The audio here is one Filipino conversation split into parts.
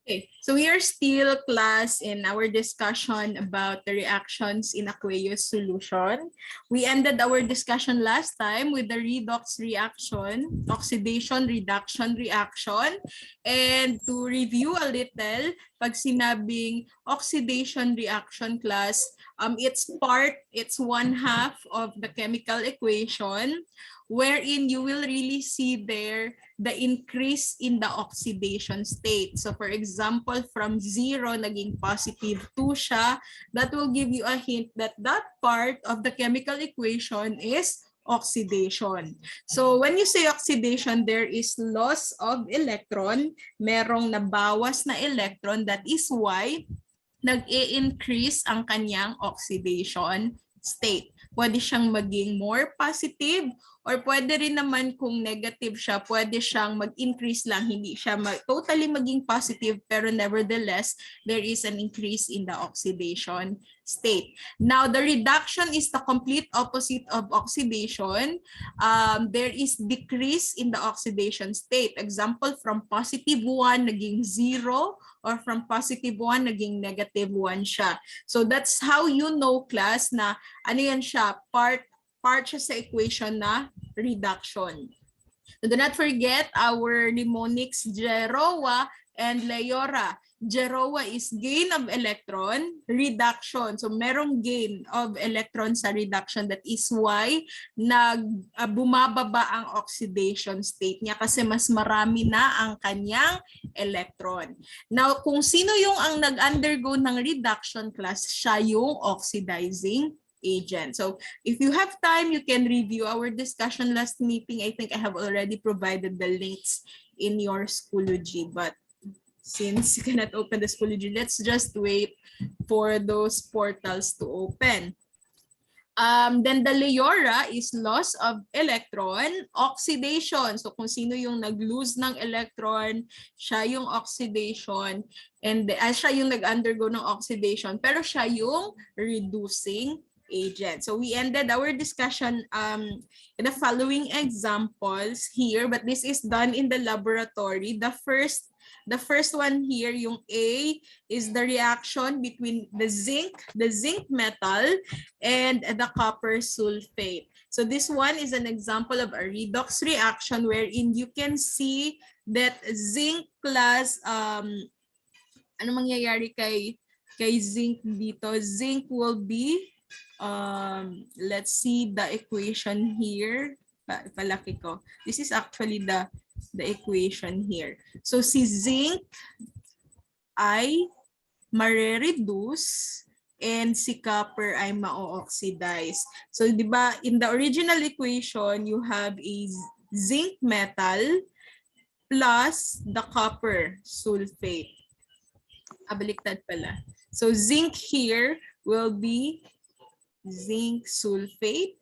Okay, so we are still class in our discussion about the reactions in aqueous solution. We ended our discussion last time with the redox reaction, oxidation reduction reaction. And to review a little, pag sinabing oxidation reaction class, it's one half of the chemical equation wherein you will really see there the increase in the oxidation state. So for example, from 0 naging positive 2 siya, that will give you a hint that that part of the chemical equation is oxidation. So when you say oxidation, there is loss of electron, merong nabawas na electron, that is why nag-i-increase ang kanyang oxidation state. Pwede siyang maging more positive or pwede rin naman kung negative siya, pwede siyang mag-increase lang, hindi siya totally maging positive, pero nevertheless, there is an increase in the oxidation state. Now, the reduction is the complete opposite of oxidation. There is decrease in the oxidation state. Example, from positive 1 naging 0, or from positive 1 naging negative 1 siya. So that's how you know, class, na ano yan siya, part siya sa equation na reduction. So do not forget our mnemonics Geroa and Leora. Geroa is gain of electron, reduction. So merong gain of electron sa reduction. That is why bumababa ang oxidation state niya kasi mas marami na ang kanyang electron. Now, kung sino yung ang nag-undergo ng reduction class, siya yung oxidizing agent. So if you have time, you can review our discussion last meeting. I think I have already provided the links in your Schoology, but since you cannot open the Schoology, let's just wait for those portals to open. Then the Leora is loss of electron, oxidation. So kung sino yung nag-lose ng electron, siya yung oxidation, and siya yung nag-undergo ng oxidation, pero siya yung reducing agent. So we ended our discussion in the following examples here, but this is done in the laboratory. The first one here, yung A, is the reaction between the zinc metal and the copper sulfate. So this one is an example of a redox reaction wherein you can see that zinc plus ano mangyayari kay zinc dito? Zinc will be let's see the equation here. Palaki ko. This is actually the equation here. So si zinc ay mare-reduce and si copper ay ma-oxidize. So di ba in the original equation you have a zinc metal plus the copper sulfate. Baliktad pala. So zinc here will be zinc sulfate.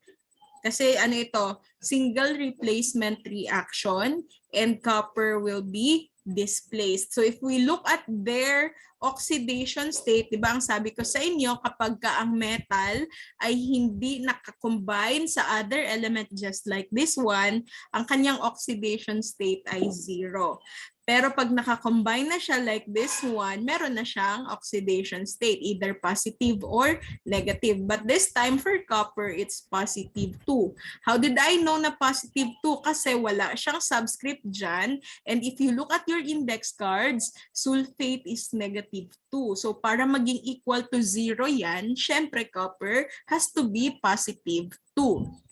Kasi ano ito, single replacement reaction, and copper will be displaced. So if we look at their oxidation state, di ba ang sabi ko sa inyo, kapag ka ang metal ay hindi nakakombine sa other element just like this one, ang kanyang oxidation state ay 0. Pero pag nakakombine na siya like this one, meron na siyang oxidation state, either positive or negative. But this time for copper, it's positive 2. How did I know na positive 2? Kasi wala siyang subscript dyan. And if you look at your index cards, sulfate is negative 2. So para maging equal to 0 yan, syempre copper has to be positive 2.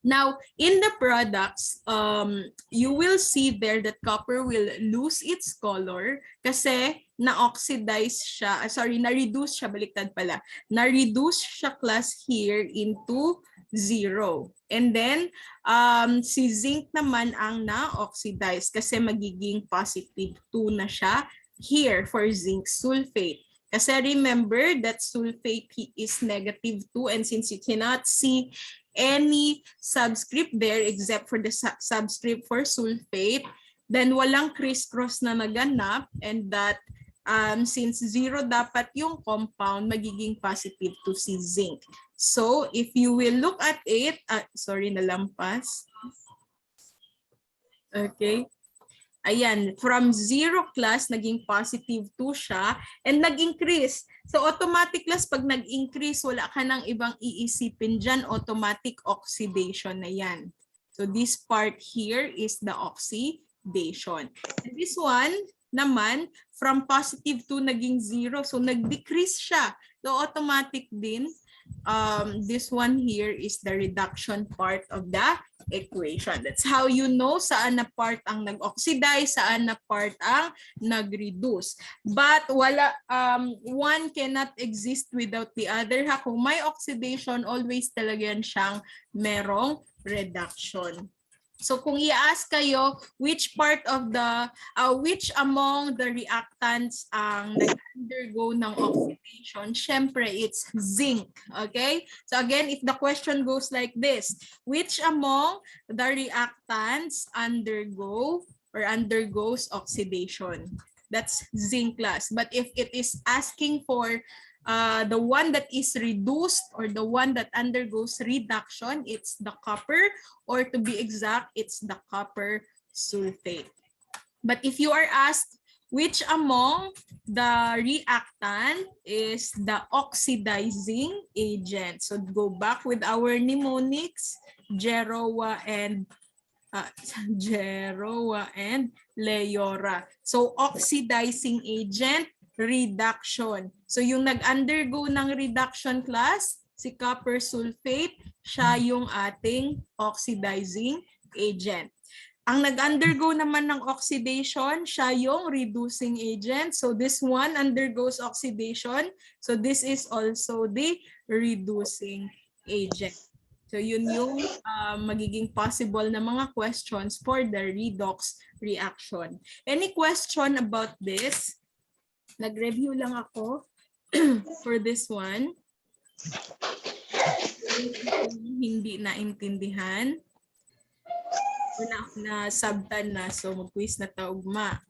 Now, in the products, you will see there that copper will lose its color kasi na-oxidize siya, na-reduce siya, baliktad pala. Na-reduce siya class here into 0. And then, si zinc naman ang na-oxidize kasi magiging positive 2 na siya here for zinc sulfate. Kasi remember that sulfate is negative 2, and since you cannot see any subscript there except for the subscript for sulfate, then walang crisscross na naganap, and that since 0 dapat yung compound, magiging positive to si zinc. So if you will look at it, sorry nalampas. Okay. Ayan, from 0 class, naging positive 2 siya, and nag-increase. So automatic class, pag nag-increase, wala ka nang ibang iisipin dyan, automatic oxidation na yan. So this part here is the oxidation. And this one naman, from positive 2 naging 0, so nag-decrease siya. So automatic din, this one here is the reduction part of the equation. That's how you know saan na part ang nag-oxidize, saan na part ang nag-reduce. But wala, one cannot exist without the other. Ha? Kung may oxidation, always talaga yan siyang merong reduction. So kung i-ask kayo which part of the which among the reactants ang nag-undergo ng oxidation, syempre it's zinc, okay? So again, if the question goes like this, which among the reactants undergoes oxidation? That's zinc class. But if it is asking for the one that is reduced or the one that undergoes reduction, it's the copper, or to be exact, it's the copper sulfate. But if you are asked which among the reactant is the oxidizing agent, so go back with our mnemonics, Geroa and Leora. So oxidizing agent, reduction. So yung nag-undergo ng reduction class, si copper sulfate, siya yung ating oxidizing agent. Ang nag-undergo naman ng oxidation, siya yung reducing agent. So this one undergoes oxidation. So this is also the reducing agent. So yun yung magiging possible na mga questions for the redox reaction. Any question about this? Nag-review lang ako for this one. Hindi naintindihan. Na-subtan na, so mag-quiz na taugma.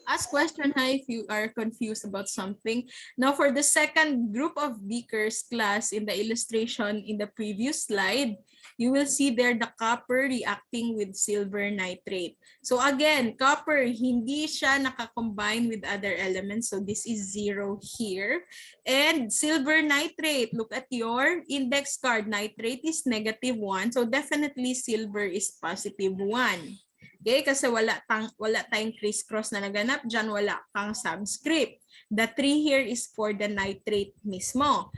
Ask question if you are confused about something. Now for the second group of beakers class in the illustration in the previous slide, you will see there the copper reacting with silver nitrate. So again, copper, hindi siya nakakombine with other elements. So this is 0 here. And silver nitrate, look at your index card. Nitrate is -1. So definitely silver is +1. Okay, kasi wala tayong criss-cross na naganap dyan, wala kang subscript. The 3 here is for the nitrate mismo.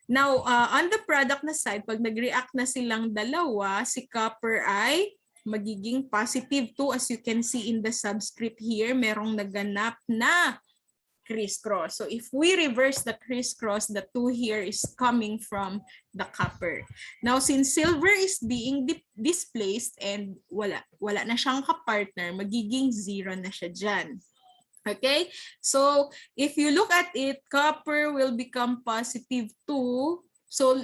Now, on the product na side, pag nag-react na silang dalawa, si copper ay magiging +2. As you can see in the subscript here, merong naganap na criss-cross. So if we reverse the criss-cross, the 2 here is coming from the copper. Now since silver is being displaced and wala na siyang kapartner, magiging 0 na siya dyan. Okay, so if you look at it, copper will become +2. So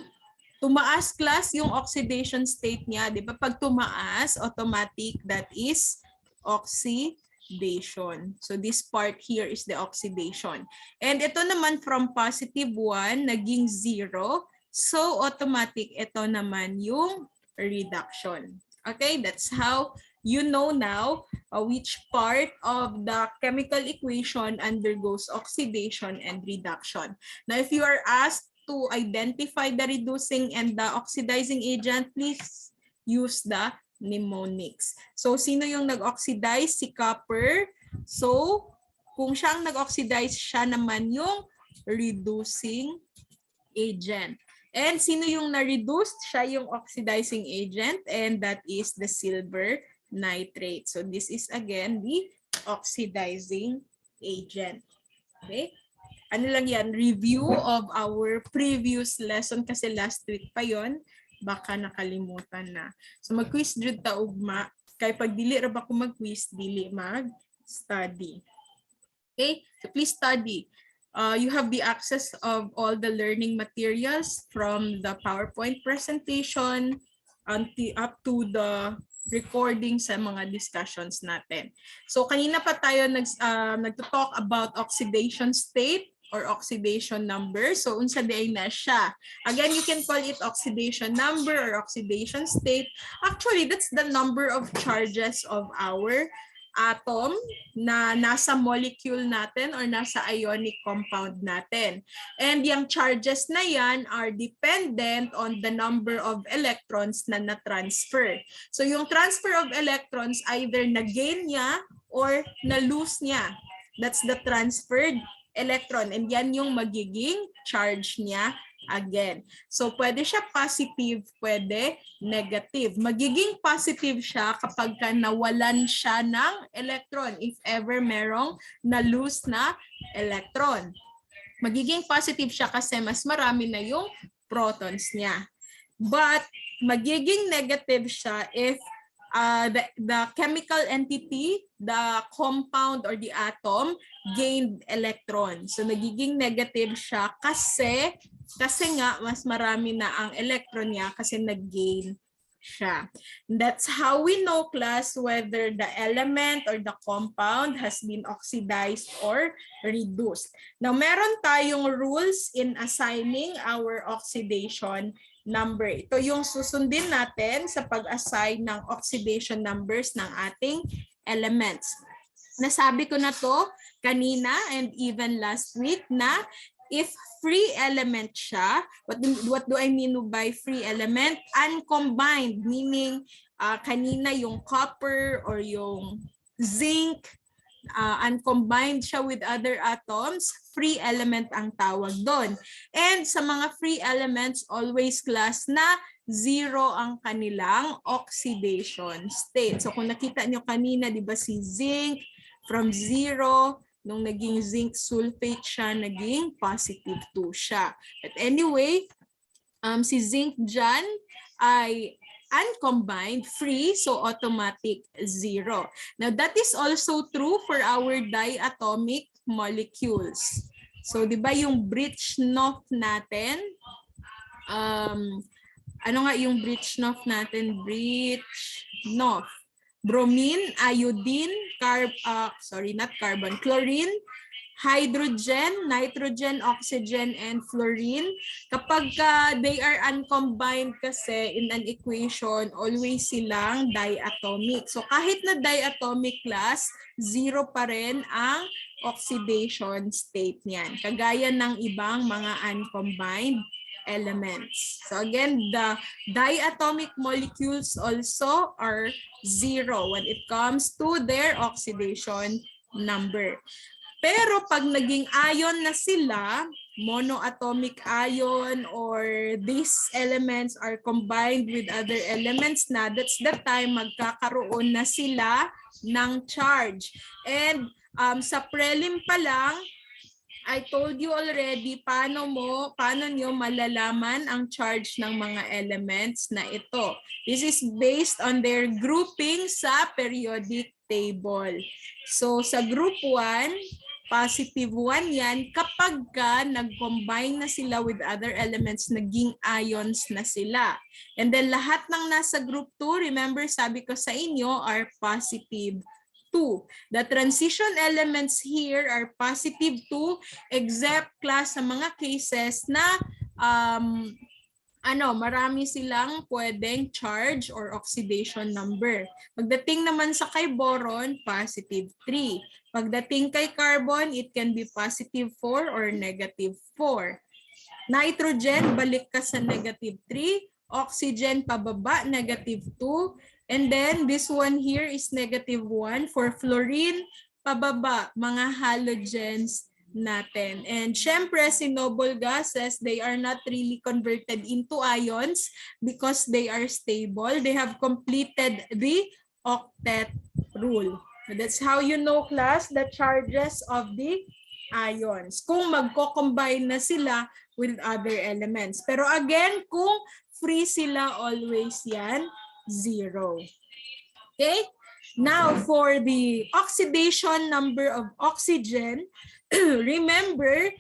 tumaas class yung oxidation state niya, di ba? Pag tumaas, automatic, that is oxidation. So this part here is the oxidation. And ito naman from +1 naging 0. So automatic ito naman yung reduction. Okay, that's how you know now which part of the chemical equation undergoes oxidation and reduction. Now if you are asked to identify the reducing and the oxidizing agent, please use the mnemonics. So, sino yung nag-oxidize? Si copper. So, kung siyang nag-oxidize, siya naman yung reducing agent. And sino yung na-reduced? Siya yung oxidizing agent, and that is the silver nitrate. So, this is again the oxidizing agent. Okay? Ano lang yan? Review of our previous lesson kasi last week pa yon. Baka nakalimutan na. So mag-quiz jud ta ugma, kay pag dili ra ba ko mag-quiz, dili mag-study. Okay? So please study. You have the access of all the learning materials from the PowerPoint presentation up to the recording sa mga discussions natin. So kanina pa tayo nagto-talk about oxidation state or oxidation number. So unsa day na siya. Again, you can call it oxidation number or oxidation state. Actually, that's the number of charges of our atom na nasa molecule natin or nasa ionic compound natin. And yung charges na yan are dependent on the number of electrons na na-transfer. So yung transfer of electrons, either na-gain niya or na-lose niya. That's the transferred electron. And yan yung magiging charge niya again. So pwede siya positive, pwede negative. Magiging positive siya kapag nawalan siya ng electron, if ever merong na-lose na electron. Magiging positive siya kasi mas marami na yung protons niya. But magiging negative siya if the chemical entity, the compound or the atom gained electron. So nagiging negative siya kasi nga mas marami na ang electron niya kasi nag-gain siya. That's how we know, class, whether the element or the compound has been oxidized or reduced. Now, meron tayong rules in assigning our oxidation number. Ito yung susundin natin sa pag-assign ng oxidation numbers ng ating elements. Nasabi ko na to kanina and even last week na if free element siya, what do I mean by free element? Uncombined, meaning kanina yung copper or yung zinc, uncombined siya with other atoms, free element ang tawag doon. And sa mga free elements, always class na zero ang kanilang oxidation state. So kung nakita nyo kanina, di ba si zinc, from zero, nung naging zinc sulfate siya, naging positive 2 siya. But anyway, si zinc dyan ay uncombined, free, so automatic 0. Now, that is also true for our diatomic molecules. So, di ba yung Birchnoff natin? Ano nga yung Birchnoff natin? Birchnoff. Bromine, iodine, chlorine, hydrogen, nitrogen, oxygen, and fluorine. Kapag they are uncombined kasi in an equation, always silang diatomic. So kahit na diatomic class, 0 pa rin ang oxidation state niyan. Kagaya ng ibang mga uncombined elements. So again, the diatomic molecules also are 0 when it comes to their oxidation number. Pero pag naging ion na sila, monoatomic ion or these elements are combined with other elements na, that's the time magkakaroon na sila ng charge. And sa prelim pa lang, I told you already paano nyo malalaman ang charge ng mga elements na ito. This is based on their grouping sa periodic table. So sa group 1, positive 1 yan kapag nag-combine na sila with other elements, naging ions na sila. And then lahat ng nasa group 2, remember sabi ko sa inyo, are positive 2. The transition elements here are positive 2 except class sa mga cases na marami silang pwedeng charge or oxidation number. Pagdating naman sa kay boron, positive 3. Pagdating kay carbon, it can be positive 4 or negative 4. Nitrogen, balik ka sa negative 3. Oxygen, pababa, negative 2. And then this one here is negative 1. For fluorine, pababa, mga halogens natin. And syempre, si noble gases, they are not really converted into ions because they are stable. They have completed the octet rule. So that's how you know, class, the charges of the ions. Kung magko-combine na sila with other elements. Pero again, kung free sila, always yan 0. Okay? Now, for the oxidation number of oxygen, remember,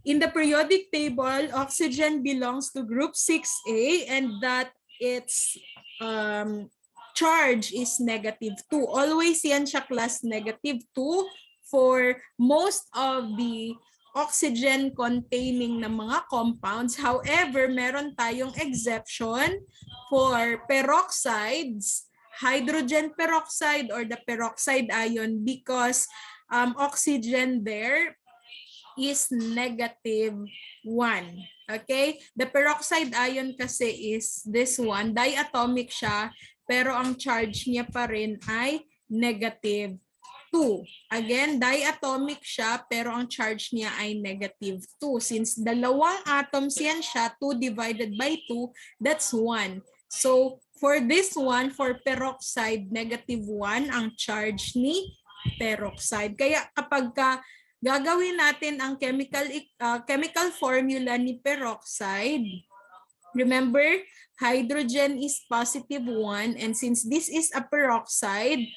in the periodic table, oxygen belongs to group 6A and that its charge is negative 2. Always yan siya class negative 2 for most of the oxygen-containing na mga compounds. However, meron tayong exception for peroxides hydrogen peroxide or the peroxide ion because oxygen there is -1. Okay? The peroxide ion kasi is this one. Diatomic siya, pero ang charge niya pa rin ay -2. Again, diatomic siya, pero ang charge niya ay -2. Since dalawang atoms yan siya, 2 divided by 2, that's 1. So, for this one, for peroxide, -1 ang charge ni peroxide. Kaya kapag gagawin natin ang chemical formula ni peroxide, remember, hydrogen is +1, and since this is a peroxide,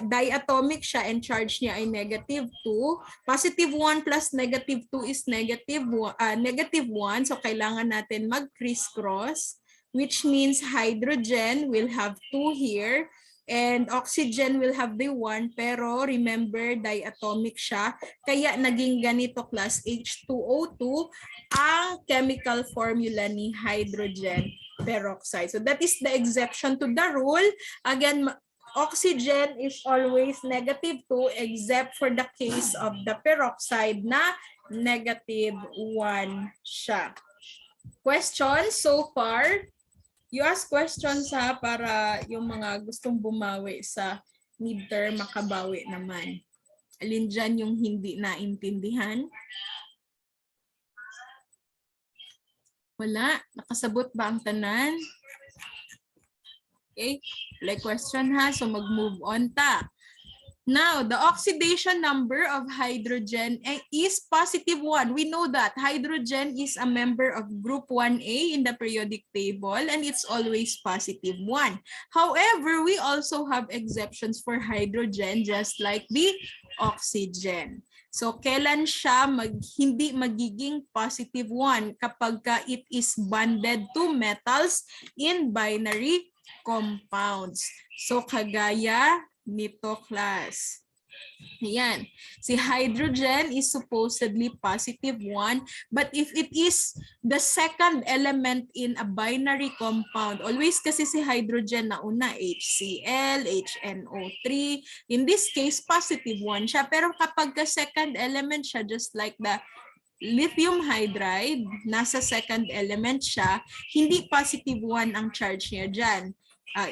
diatomic siya and charge niya ay -2. +1 plus -2 is -1. So kailangan natin mag-crisscross, which means hydrogen will have 2 here and oxygen will have the 1, pero remember diatomic siya, kaya naging ganito class H2O2 ang chemical formula ni hydrogen peroxide. So that is the exception to the rule. Again, oxygen is always -2 except for the case of the peroxide na -1 siya. Questions so far? You ask questions ha, para yung mga gustong bumawi sa midterm makabawi naman. Alin dyan yung hindi naintindihan? Wala? Nakasabot ba ang tanan? Okay, like question ha, so mag-move on ta. Now, the oxidation number of hydrogen is +1. We know that hydrogen is a member of group 1A in the periodic table and it's always +1. However, we also have exceptions for hydrogen just like the oxygen. So, kailan siya hindi magiging +1? Kapag it is bonded to metals in binary compounds. So, kagaya nito class. Ayan. Si hydrogen is supposedly +1, but if it is the second element in a binary compound, always kasi si hydrogen na una, HCl, HNO3, in this case, +1 siya. Pero kapag ka second element siya, just like the lithium hydride, nasa second element siya, hindi +1 ang charge niya dyan.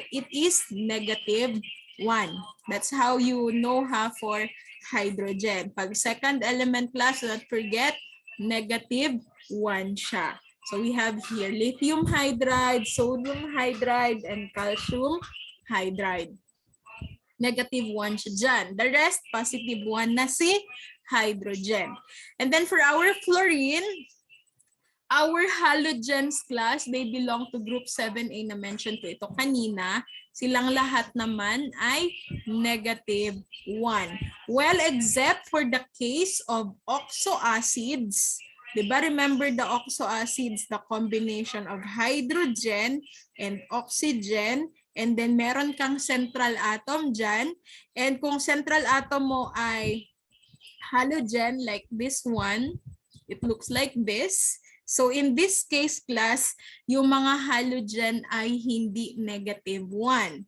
It is -1. That's how you know for hydrogen. Pag second element class, don't forget, -1 siya. So we have here lithium hydride, sodium hydride, and calcium hydride. -1 siya dyan. The rest, +1 na si hydrogen. And then for our fluorine, our halogens class, they belong to group 7A na mention ko ito kanina. Silang lahat naman ay -1. Well, except for the case of oxoacids. Diba? Remember the oxoacids, the combination of hydrogen and oxygen. And then meron kang central atom dyan. And kung central atom mo ay halogen like this one, it looks like this. So in this case class, yung mga halogen ay hindi -1.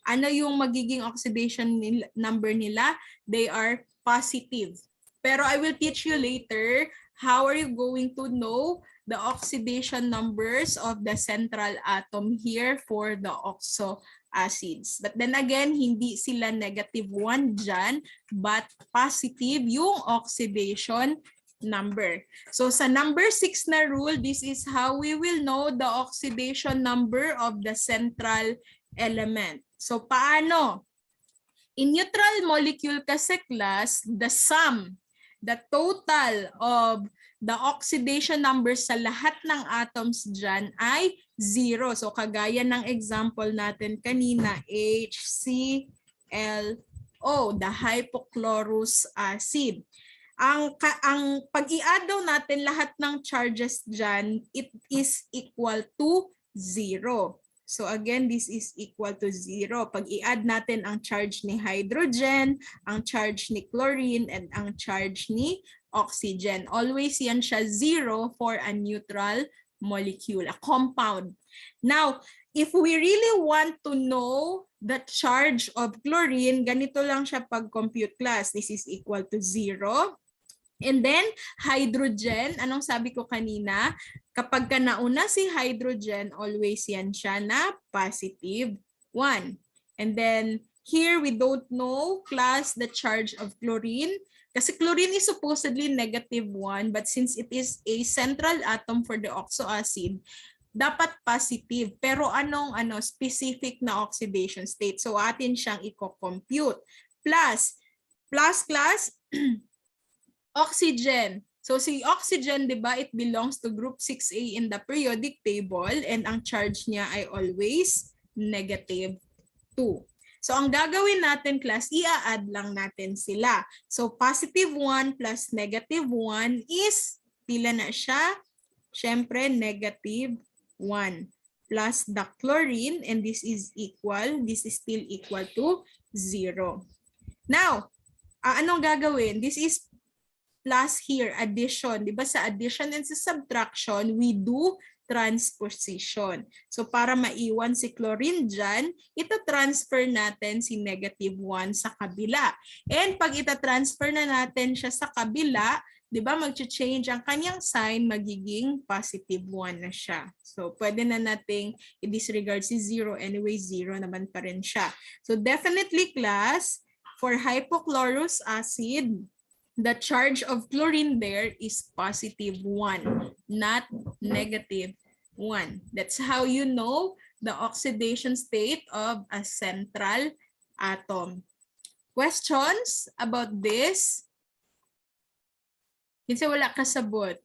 Ano yung magiging oxidation number nila? They are positive. Pero I will teach you later how are you going to know the oxidation numbers of the central atom here for the oxoacids. But then again, hindi sila -1 dyan, but positive yung oxidation number. So sa number 6 na rule, this is how we will know the oxidation number of the central element. So paano? In neutral molecule kasi class, the sum, the total of the oxidation number sa lahat ng atoms dyan ay 0. So kagaya ng example natin kanina, HClO, the hypochlorous acid. Ang pag i-add daw natin lahat ng charges dyan, it is equal to 0. So again, this is equal to 0. Pag i-add natin ang charge ni hydrogen, ang charge ni chlorine, and ang charge ni oxygen. Always yan siya 0 for a neutral molecule, a compound. Now, if we really want to know the charge of chlorine, ganito lang siya pag-compute class. This is equal to 0. And then, hydrogen, anong sabi ko kanina? Kapag ka nauna si hydrogen, always yan siya na positive 1. And then, here we don't know, class, the charge of chlorine. Kasi chlorine is supposedly negative 1, but since it is a central atom for the oxoacid, dapat positive. Pero anong specific na oxidation state? So, atin siyang i-compute. Plus class, oxygen. So si oxygen, 'di ba, it belongs to group 6A in the periodic table and ang charge niya ay always negative 2. So ang gagawin natin, class, i-add lang natin sila. So positive 1 plus negative 1 is, pila na siya? Siyempre, negative 1 plus the chlorine, and this is still equal to 0. Now, anong gagawin? This is plus here, addition. Diba sa addition and sa subtraction, we do transposition. So para maiwan si chlorine dyan, ita-transfer natin si negative 1 sa kabila. And pag ita-transfer na natin siya sa kabila, diba mag-change ang kanyang sign, magiging positive 1 na siya. So pwede na nating i-disregard si 0. Anyway, 0 naman pa rin siya. So definitely, class, for hypochlorous acid, the charge of chlorine there is positive 1, not negative 1. That's how you know the oxidation state of a central atom. Questions about this? Kasi wala kasabot.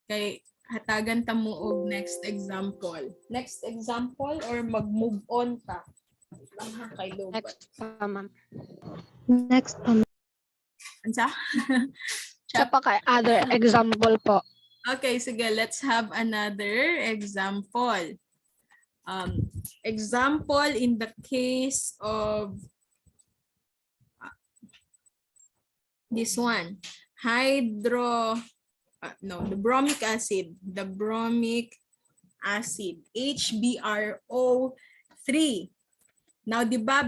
Kay hatagan ta mo og next example. Next example or mag-move on ta? Next pa, ma'am. Next, Ansa? Sa pa kay other example po. Okay, sige, let's have another example. Example in the case of this one. The bromic acid. The bromic acid, HBRO3. Now, di ba,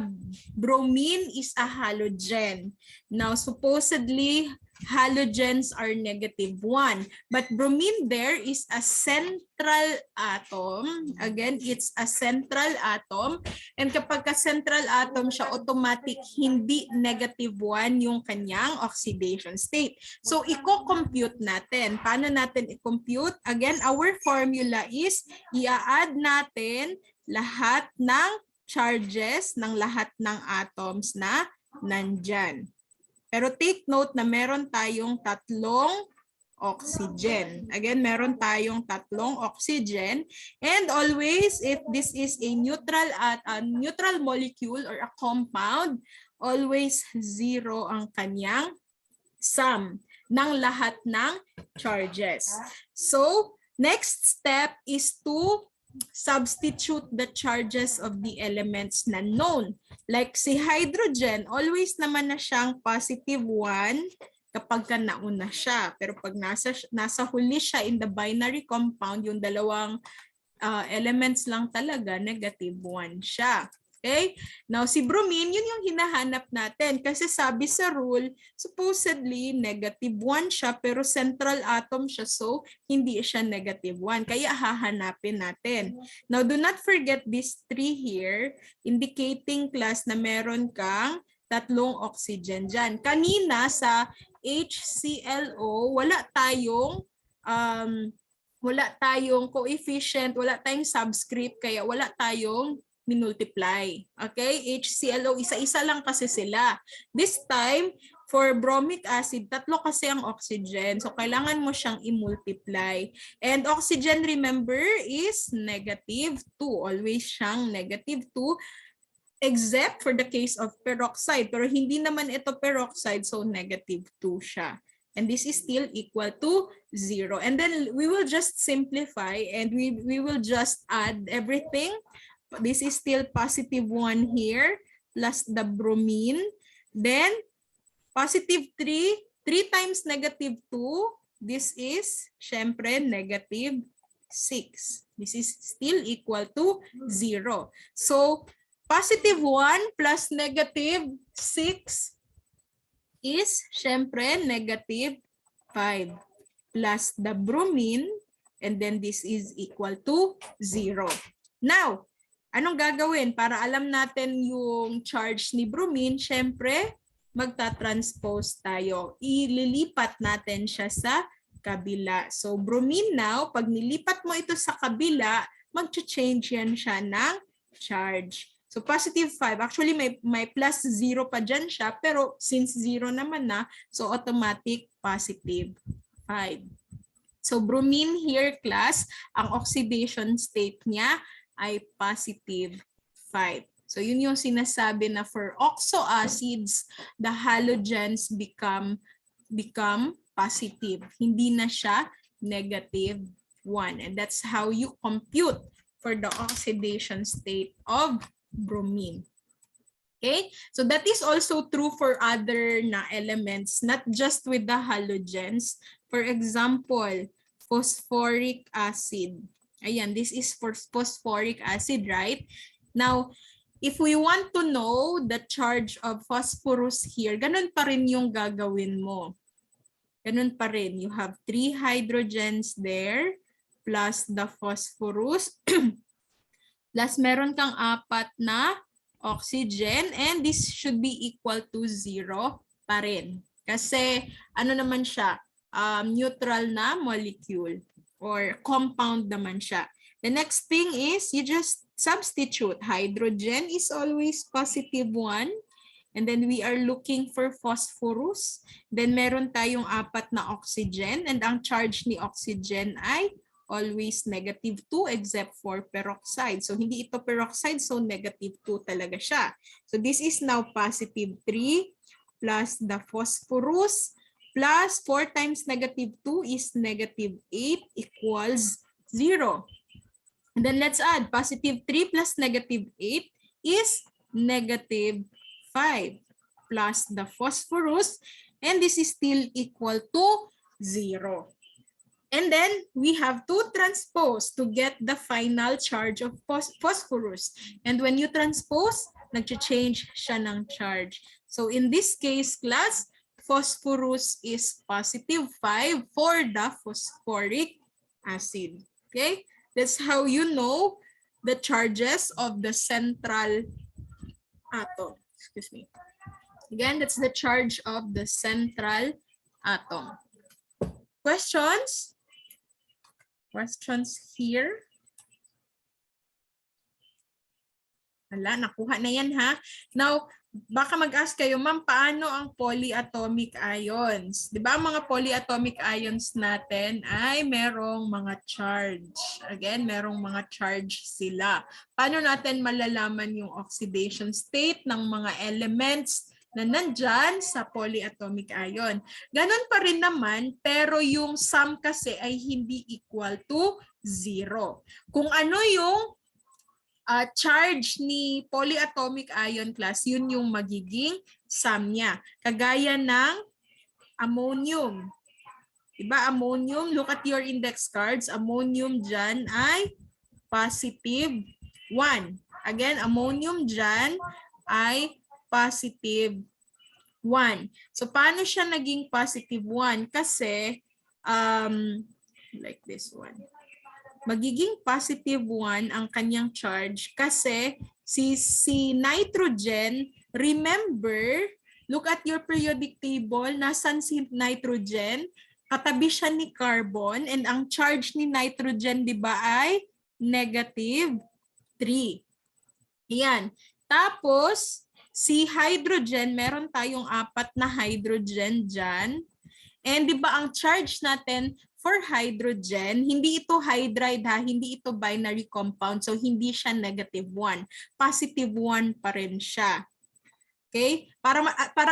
bromine is a halogen. Now, supposedly, halogens are negative 1. But bromine there is a central atom. Again, it's a central atom. And kapag ka-central atom siya, automatic, hindi negative 1 yung kanyang oxidation state. So, i-compute natin. Paano natin i-compute? Again, our formula is, i-add natin lahat ng charges ng lahat ng atoms na nandyan. Pero take note na meron tayong tatlong oxygen. Again, meron tayong tatlong oxygen. And always, if this is a neutral molecule or a compound, always 0 ang kanyang sum ng lahat ng charges. So, next step is to substitute the charges of the elements na known. Like si hydrogen, always naman na siyang positive 1 kapag ka nauna siya. Pero pag nasa huli siya in the binary compound, yung dalawang elements lang talaga, negative 1 siya. Okay? Now, si bromine, yun yung hinahanap natin. Kasi sabi sa rule, supposedly, negative 1 siya, pero central atom siya, so hindi siya negative 1. Kaya hahanapin natin. Now, do not forget these 3 here, indicating, class, na meron kang tatlong oxygen dyan. Kanina sa HClO, wala tayong coefficient, wala tayong subscript, kaya wala tayong minultiply. Okay? HClO, isa-isa lang kasi sila. This time, for bromic acid, tatlo kasi ang oxygen. So, kailangan mo siyang i-multiply. And oxygen, remember, is negative 2. Always siyang negative 2. Except for the case of peroxide. Pero hindi naman ito peroxide, so negative 2 siya. And this is still equal to 0. And then, we will just simplify and we will just add everything. This is still positive 1 here, plus the bromine. Then, positive 3 times negative 2, this is, syempre, negative 6. This is still equal to 0. So, Positive 1 plus negative 6 is, syempre, negative 5 plus the bromine, and then this is equal to 0. Now, anong gagawin para alam natin yung charge ni bromine? Syempre, magta-transpose tayo. Ililipat natin siya sa kabila. So, bromine now, pag nilipat mo ito sa kabila, mag-change yan siya ng charge. So, positive 5. Actually, may plus 0 pa dyan siya. Pero since 0 naman na, so automatic positive 5. So, bromine here, class, ang oxidation state niya ay positive 5. So, yun yung sinasabi na for oxo acids, the halogens become positive. Hindi na siya negative 1. And that's how you compute for the oxidation state of bromine. Okay, so that is also true for other na elements, not just with the halogens. For example, phosphoric acid. Ayan, this is for phosphoric acid, right? Now, if we want to know the charge of phosphorus here, ganun pa rin yung gagawin mo. Ganun pa rin. You have 3 hydrogens there plus the phosphorus. Plus, meron kang 4 na oxygen, and this should be equal to 0 pa rin. Kasi, ano naman siya, neutral na molecule or compound naman siya. The next thing is, you just substitute. Hydrogen is always positive 1. And then we are looking for phosphorus. Then meron tayong 4 na oxygen, and ang charge ni oxygen ay always negative 2 except for peroxide. So hindi ito peroxide, so negative 2 talaga siya. So this is now positive 3 plus the phosphorus plus 4 times negative 2 is negative 8 equals 0. And then let's add positive 3 plus negative 8 is negative 5 plus the phosphorus, and this is still equal to 0. And then we have to transpose to get the final charge of phosphorus. And when you transpose, nag-change siya ng charge. So in this case, class, phosphorus is positive 5 for the phosphoric acid. Okay? That's how you know the charges of the central atom. Excuse me. Again, that's the charge of the central atom. Questions? Questions here? Wala, nakuha na yan ha. Now, baka mag-ask kayo, ma'am, paano ang polyatomic ions? Di ba ang mga polyatomic ions natin ay merong mga charge. Again, merong mga charge sila. Paano natin malalaman yung oxidation state ng mga elements na nandyan sa polyatomic ion? Ganon pa rin naman, pero yung sum kasi ay hindi equal to 0. Kung ano yung charge ni polyatomic ion class, yun yung magiging sum niya. Kagaya ng ammonium. Diba, ammonium, look at your index cards. Ammonium dyan ay positive 1. Again, ammonium dyan ay positive 1. So, paano siya naging positive 1? Kasi, like this one. Magiging positive 1 ang kanyang charge kasi si nitrogen, remember, look at your periodic table, nasan si nitrogen? Katabi siya ni carbon, and ang charge ni nitrogen, di ba, ay negative 3. Ayan. Tapos, si hydrogen, meron tayong 4 na hydrogen dyan. And di ba ang charge natin for hydrogen, hindi ito hydride ha, hindi ito binary compound, so hindi siya negative 1. Positive 1 pa rin siya. Okay? Para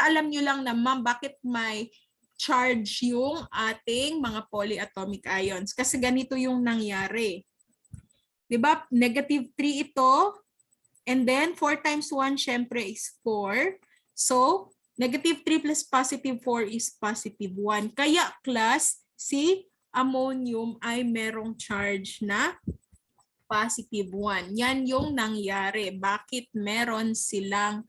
alam nyo lang na, ma'am, bakit may charge yung ating mga polyatomic ions. Kasi ganito yung nangyari. Di ba? Negative 3 ito, and then 4 times 1 syempre is 4. So, negative 3 plus positive 4 is positive 1. Kaya class, si ammonium ay merong charge na positive 1. Yan yung nangyari. Bakit meron silang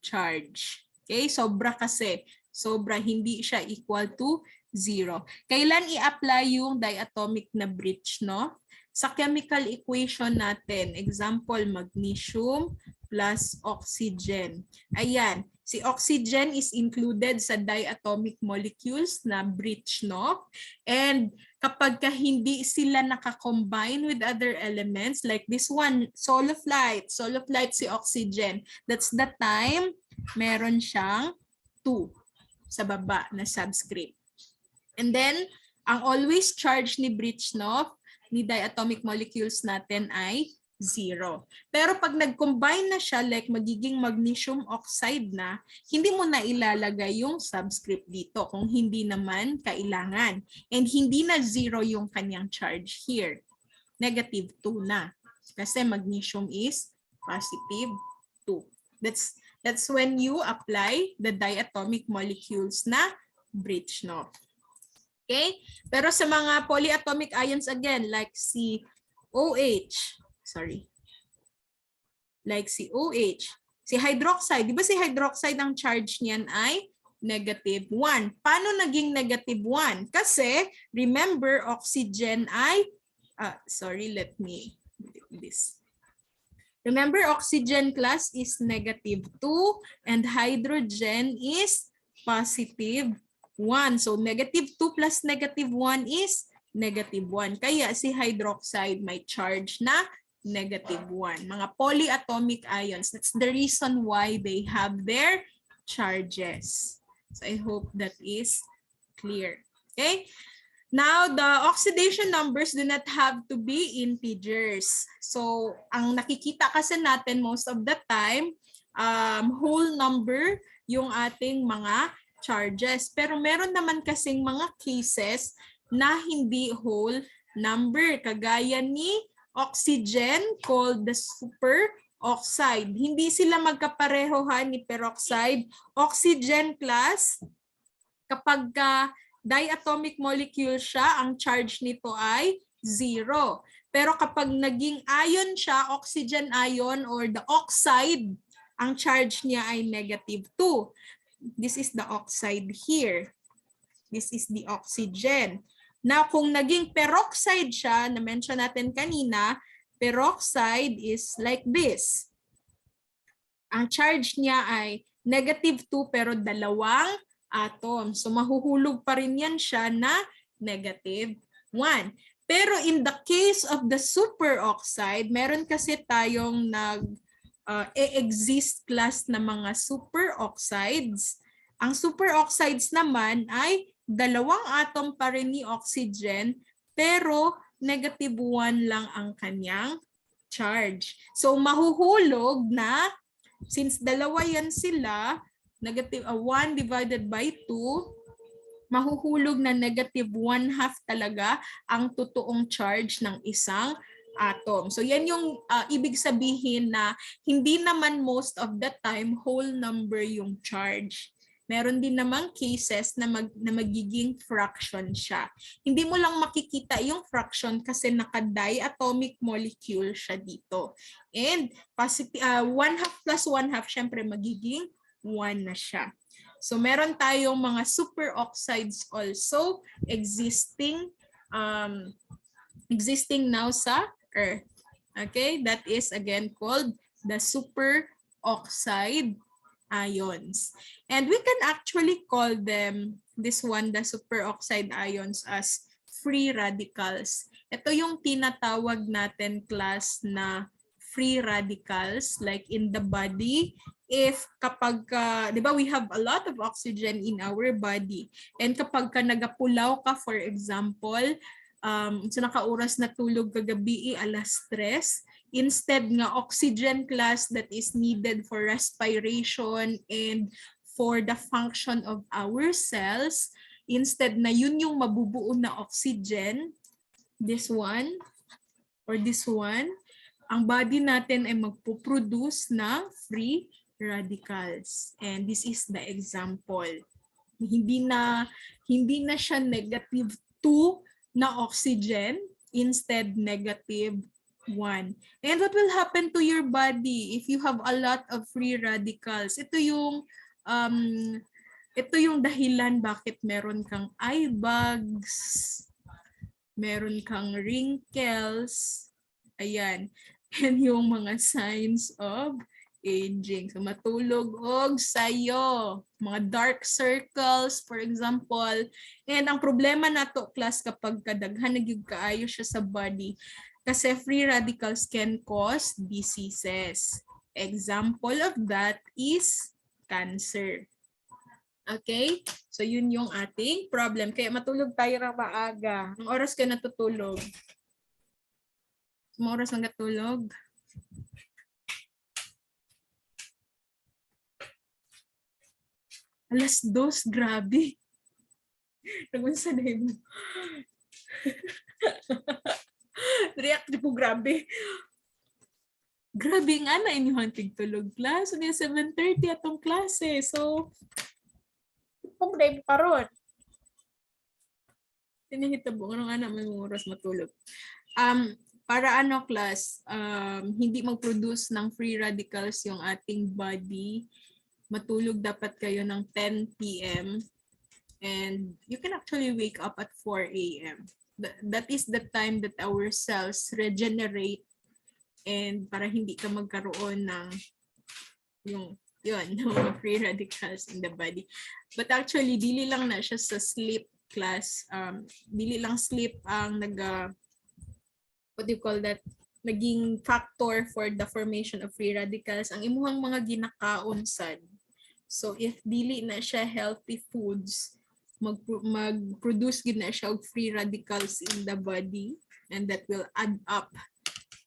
charge? Okay, sobra kasi. Sobra, hindi siya equal to 0. Kailan i-apply yung diatomic na breach, no? Sa chemical equation natin, example, magnesium plus oxygen. Ayan, si oxygen is included sa diatomic molecules na breach, no? And kapag hindi sila nakakombine with other elements, like this one, soloflite si oxygen, that's the time meron siyang 2 sa baba na subscript. And then, ang always charge ni Britchnov, ni diatomic molecules natin ay 0. Pero pag nag-combine na siya, like magiging magnesium oxide na, hindi mo na ilalagay yung subscript dito kung hindi naman kailangan. And hindi na 0 yung kanyang charge here. Negative 2 na. Kasi magnesium is positive 2. That's when you apply the diatomic molecules na Britchnov. Okay? Pero sa mga polyatomic ions again, like si OH, si hydroxide, di ba si hydroxide ang charge niyan ay negative 1. Paano naging negative 1? Kasi, remember, oxygen ay, let me do this. Remember, oxygen class is negative 2 and hydrogen is positive 1. So, negative 2 plus negative 1 is negative 1. Kaya si hydroxide may charge na negative 1. Mga polyatomic ions. That's the reason why they have their charges. So, I hope that is clear. Okay? Now, the oxidation numbers do not have to be integers. So, ang nakikita kasi natin most of the time, whole number yung ating mga charges. Pero meron naman kasing mga cases na hindi whole number. Kagaya ni oxygen called the superoxide. Hindi sila magkaparehohan ni peroxide. Oxygen class, kapag diatomic molecule siya, ang charge nito ay 0. Pero kapag naging ion siya, oxygen ion or the oxide, ang charge niya ay negative 2. This is the oxide here. This is the oxygen. Now, kung naging peroxide siya, na-mention natin kanina, peroxide is like this. Ang charge niya ay negative 2 pero dalawang atom. So mahuhulog pa rin yan siya na negative 1. Pero in the case of the superoxide, meron kasi tayong exist class na mga superoxides. Ang superoxides naman ay dalawang atom pa rin ni oxygen pero negative 1 lang ang kanyang charge. So mahuhulog na, since dalawa yan sila, negative 1 divided by 2, mahuhulog na negative 1/2 talaga ang totoong charge ng isang atom. So yan yung ibig sabihin na hindi naman most of the time whole number yung charge. Meron din namang cases na magiging fraction siya. Hindi mo lang makikita yung fraction kasi naka-diatomic molecule siya dito. And 1/2 plus 1/2, syempre magiging 1 na siya. So meron tayong mga superoxides also existing now sa Earth. Okay, that is again called the superoxide ions. And we can actually call them, this one, the superoxide ions, as free radicals. Ito yung tinatawag natin class na free radicals, like in the body. If kapag, di ba, we have a lot of oxygen in our body. And kapag nagapulaw ka, for example, so nakauras na tulog kagabi, 3:00, instead nga oxygen class that is needed for respiration and for the function of our cells, instead na yun yung mabubuo na oxygen, this one or this one, ang body natin ay magpo-produce ng free radicals. And this is the example. Hindi na siya negative 2 na oxygen. instead -1. And what will happen to your body if you have a lot of free radicals? Um, ito yung dahilan bakit meron kang eye bags, meron kang wrinkles, ayan. And yung mga signs of aging. So matulog og sayo, mga dark circles for example. And ang problema nato class kapag kadaghan nagyud kaayo siya sa body kasi free radicals can cause diseases. Example of that is cancer. Okay? So yun yung ating problem. Kaya matulog tayo ra maaga. Ang oras ka natutulog? Ang oras ang natulog? Alas 2, grabe. Nagunsa na mo. React po, grabe. Grabe nga na inyong tigtulog class. So, 7:30 atong klase. So, kung day pa ron. Tinihitabo. Ano nga na may oras matulog. Para ano class, hindi mag-produce ng free radicals yung ating body. Matulog dapat kayo ng 10 p.m. And you can actually wake up at 4 a.m. That is the time that our cells regenerate and para hindi ka magkaroon ng yung free radicals in the body. But actually, dili lang na siya sa sleep class. Dili lang sleep ang what do you call that? Naging factor for the formation of free radicals. Ang imuhang mga ginakaon sad. So if dili na siya healthy foods, mag-produce gid na siya og free radicals in the body and that will add up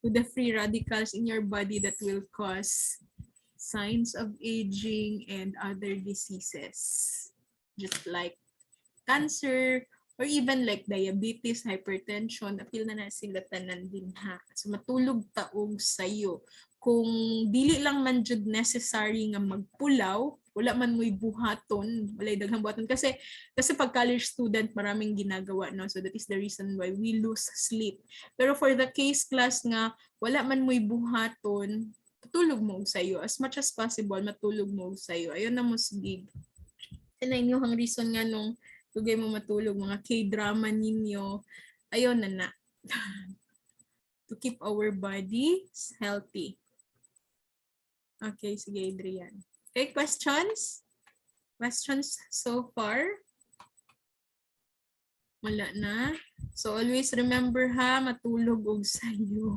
to the free radicals in your body that will cause signs of aging and other diseases just like cancer or even like diabetes, hypertension. Apil na sila tanan din ha. So matulog taog sayo. Kung dili lang man jud necessary nga magpulaw, wala man mo'y buhaton, walay daghang buhaton kasi pag college student maraming ginagawa no, so that is the reason why we lose sleep. Pero for the case class nga wala man mo'y buhaton, matulog mo sayo as much as possible, matulog mo sayo. Ayun na mo sige. Yan ang inyong reason nga nung tugay mo matulog mga K-drama ninyo. Ayun na. To keep our bodies healthy. Okay, sige Adrian. Okay, questions? Questions so far? Wala na. So always remember ha, matulog og sayo.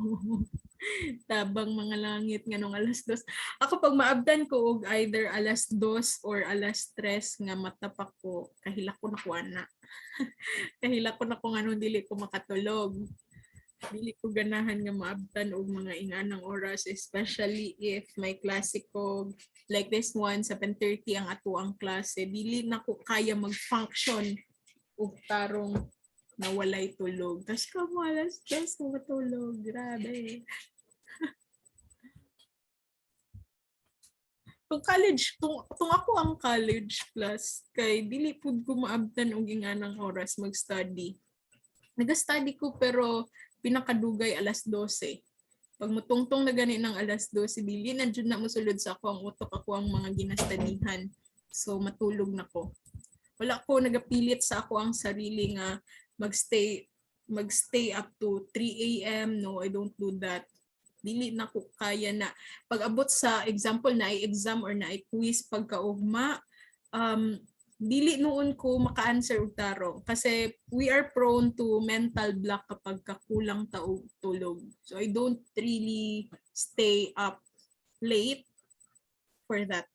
Tabang mga langit nga nung alas 2. Ako pag maabdan ko og either alas 2 or alas 3 nga matapak ko, kahila ko na ko ana. Kahila ko na kung anong dili ko makatulog. Dili ko ganahan nga maabtan og mga inganang oras, especially if may klase ko like this one 7:30 ang ato ang klase. Dili na ko kaya mag-function og tarong nawalay tulog. Tapos ka mo alas 10 matulog. Grabe. Kung ako ang college class, kay dili pud ko maabtan og inganang oras mag-study. Nag-study ko pero pinakadugay alas 12. Pag mutungtong na gani ng alas 12, dili na jud na mosulod sa ako ang utok, ako ang mga ginastadihan. So matulog na ko. Wala ko nagapilit sa ako ang sarili nga magstay up to 3 a.m. No, I don't do that. Dili na ko kaya na. Pag abot sa example na exam or na quiz pagkaugma, dili noon ko maka-answer og tarong kasi we are prone to mental block kapag kakulang taog tulog. So I don't really stay up late for that.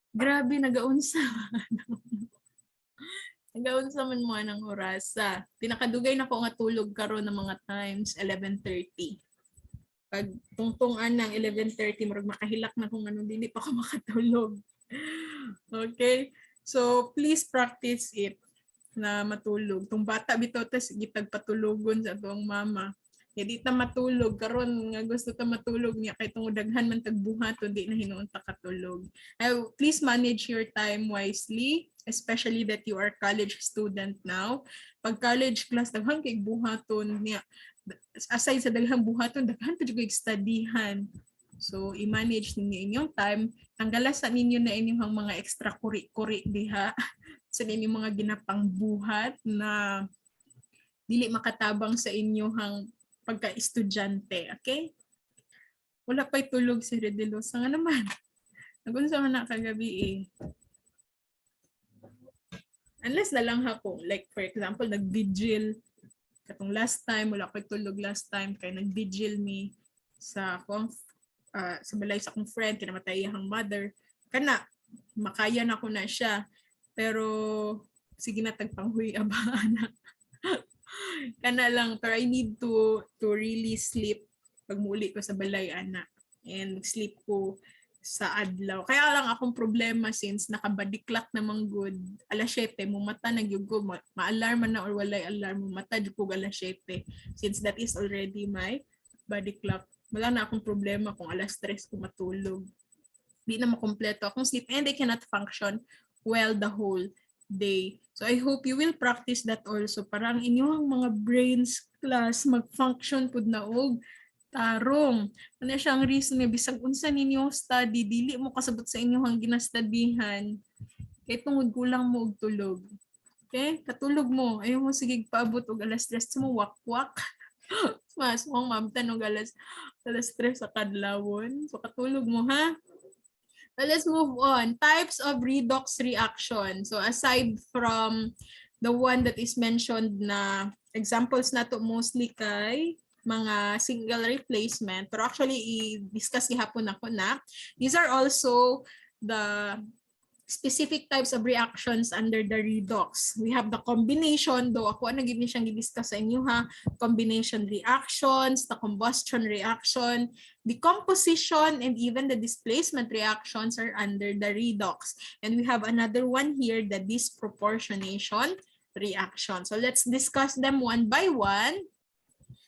Grabe, nagaunsa. Nagaunsa man mo ng oras. Pinakadugay na ko nga tulog karon ng mga times 11:30. Pag tungtungan ng 11:30, marag makahilak na kung anong dili pa ako makatulog. Okay? So, please practice it na matulog. Tung bata bitaw tas gitag patulogon sa tuong mama. di ta matulog karon nga gusto ta matulog niya kay tungod daghan man tagbuhaton di na hinuon ta katulog. Please manage your time wisely, especially that you are college student now. Pag college class daghan kay buhaton niya, aside sa daghang buhaton daghan pa jud kay studyhan. So i-manage ninyo inyong time, tanggalasan ninyo na inyong mga extra kuri-kuri diha sa inyong mga ginapang buhat na dili makatabang sa inyong pagka-estudyante, okay? Wala pa'y tulog si Redelosa nga naman. Nagunsa man na kagabi eh. Unless na lang hapon. Like for example, nag-vigil. Katong last time, wala pa'y tulog last time. Kaya nag-vigil me sa balay sa akong friend, kinamatay ang mother. Kana, makaya na ko na siya. Pero, sige na tagpanghuy abaan na. Kana lang, pero I need to really sleep pag muli ko sa balay, ana. And sleep ko sa adlaw. Kaya lang akong problema since naka-body clock namang good. Alas 7, mumata na gyud ko. Ma-alarm na or walay alarm, mumata gyud ko alas 7. Since that is already my body clock. Wala na akong problema kung alas 3 ko matulog. Di na makompleto akong sleep and I cannot function well the whole day. So I hope you will practice that also. Parang inyong mga brains class mag-function pud na og tarong. Ano siyang reason nga bisag unsa ninyo study dili mo kasabot sa inyong ginastudyhan. Kay tungod kulang mo og tulog. Okay? Katulog mo. Ayaw mo sige paabot og alas 3 mo wak-wak. Mas mong mamtan og alas 3 sa kadlawon. So katulog mo ha. Let's move on. Types of redox reaction. So aside from the one that is mentioned na examples na to mostly kay mga single replacement, pero actually i-discuss gihapon ako na these are also the specific types of reactions under the redox. We have the combination, though ako na gini siyang i-discuss sa inyo ha, combination reactions, the combustion reaction, the composition, and even the displacement reactions are under the redox. And we have another one here, the disproportionation reaction. So let's discuss them one by one.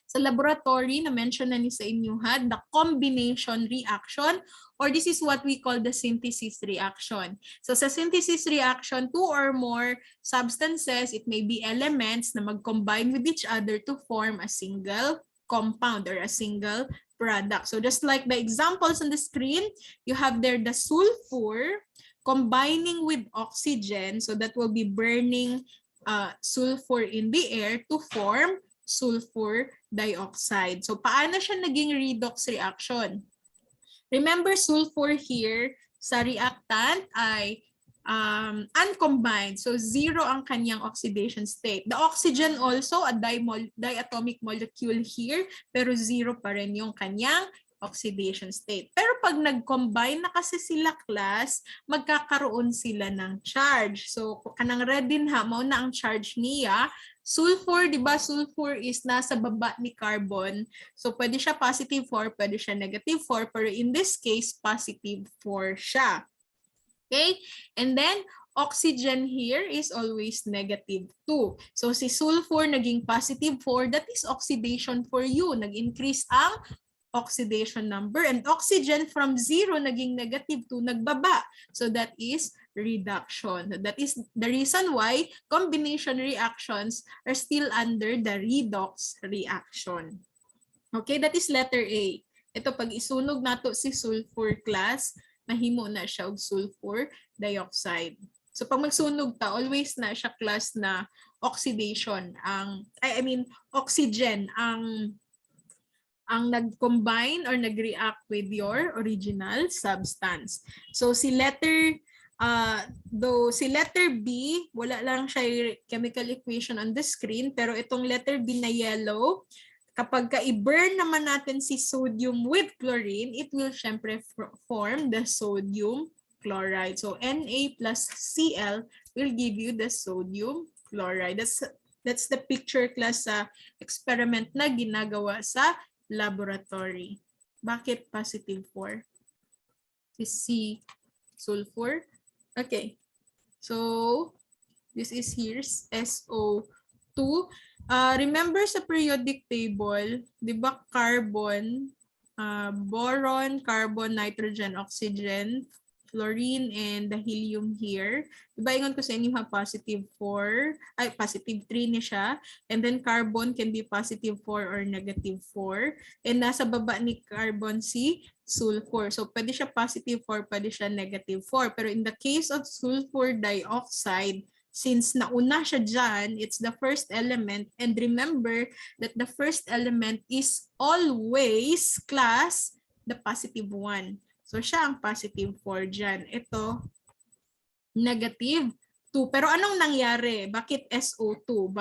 Sa laboratory, na-mention na ni sa inyo ha, the combination reaction, or this is what we call the synthesis reaction. So sa synthesis reaction, two or more substances, it may be elements na mag-combine with each other to form a single compound or a single product. So just like the examples on the screen, you have there the sulfur combining with oxygen, so that will be burning sulfur in the air to form sulfur dioxide. So paano siya naging redox reaction? Remember, sulfur here sa reactant ay uncombined. So zero ang kanyang oxidation state. The oxygen also a diatomic molecule here, pero zero pa rin yung kanyang oxidation state. Pero pag nag-combine na kasi sila class, magkakaroon sila ng charge. So kanang red din ha, mao na ang charge niya. Sulfur, di ba? Sulfur is nasa baba ni carbon. So pwede siya positive 4, pwede siya negative 4, pero in this case, positive 4 siya. Okay? And then, oxygen here is always negative 2. So si sulfur naging positive 4, that is oxidation for you. Nag-increase ang oxidation number. And oxygen from 0 naging negative 2, nagbaba. So that is reduction. That is the reason why combination reactions are still under the redox reaction. Okay, that is letter A. Ito pag isunog nato si sulfur class, mahimo na siya og sulfur dioxide. So pag magsunog ta, always na siya class na oxidation. Oxygen ang nag-combine or nag-react with your original substance. So si letter B, wala lang siya chemical equation on the screen, pero itong letter B na yellow, kapag ka-i-burn naman natin si sodium with chlorine, it will syempre form the sodium chloride. So Na plus Cl will give you the sodium chloride. That's the picture class sa experiment na ginagawa sa laboratory. Bakit positive 4? Si sulfur. Okay. So this is here SO Remember sa periodic table, di ba carbon, boron, carbon, nitrogen, oxygen, fluorine, and the helium here. Diba ingon ko sa inyo positive 4, positive 3 ni siya. And then carbon can be positive 4 or negative 4. And nasa baba ni carbon si sulfur. So pwede siya positive 4, pwede siya negative 4. Pero in the case of sulfur dioxide, since nauna siya dyan, it's the first element. And remember that the first element is always class the positive 1. So siya ang positive 4 dyan. Ito, negative 2. Pero anong nangyari? Bakit SO2?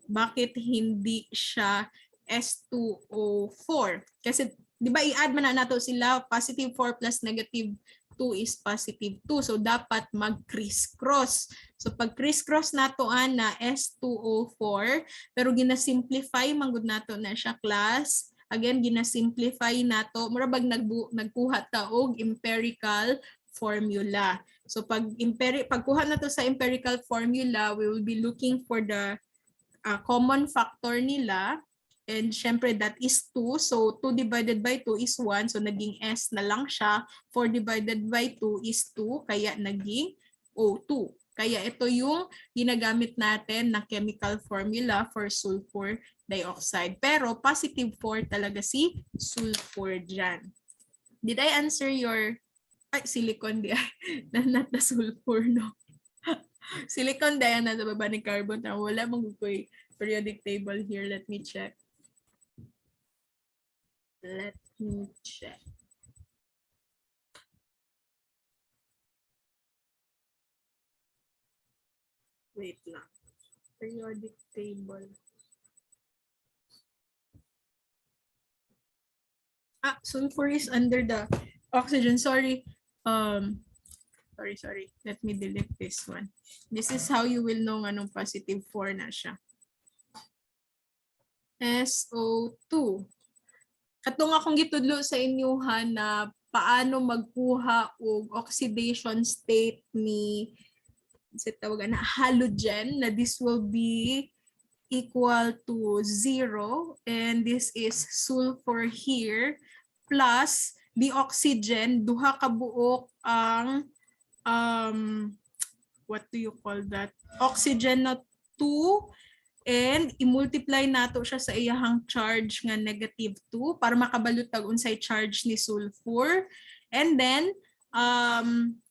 Bakit hindi siya S2O4? Kasi di ba i-add man na nato sila, positive 4 plus negative 2 is positive 2. So dapat mag-criss-cross. So pag criss-cross nato na S2O4, pero gina-simplify manggod nato na siya class. Again, gina-simplify nato, murabag nagkuha ta og empirical formula. So pagkuha nato sa empirical formula, we will be looking for the common factor nila. And syempre that is 2. So 2 divided by 2 is 1. So naging S na lang siya. 4 divided by 2 is 2. Kaya naging O2. Kaya ito yung ginagamit natin na chemical formula for sulfur dioxide. Pero positive 4 talaga si sulfur dyan. Did I answer your... silicon di. Not the sulfur, no? Silicon di na sa baba ni carbon. Wala mong periodic table here. Let me check. Wait lang. Periodic table. Sulfur is under the oxygen. Sorry. Sorry. Let me delete this one. This is how you will know anong positive 4 na siya. SO2. Katong akong gitudlo sa inyo na paano magkuha og oxidation state ni halogen, na this will be equal to 0, and this is sulfur here plus the oxygen, duha ka buok ang what do you call that, oxygen na 2, and i-multiply nato siya sa iyahang charge nga negative 2 para makabalutag unsay charge ni sulfur. And then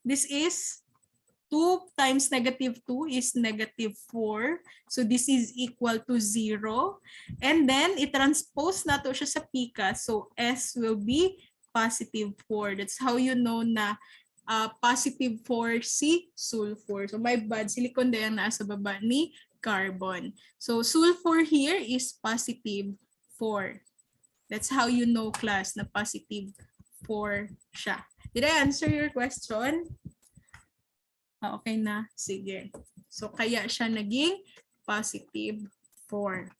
this is 2 times negative 2 is negative 4. So this is equal to 0. And then i-transpose nato siya sa pika. So S will be positive 4. That's how you know na positive 4 si sulfur. So my bad, silicon din ang nasa baba ni carbon. So sulfur here is positive 4. That's how you know, class, na positive 4 siya. Did I answer your question? Okay na? Sige. So kaya siya naging positive 4.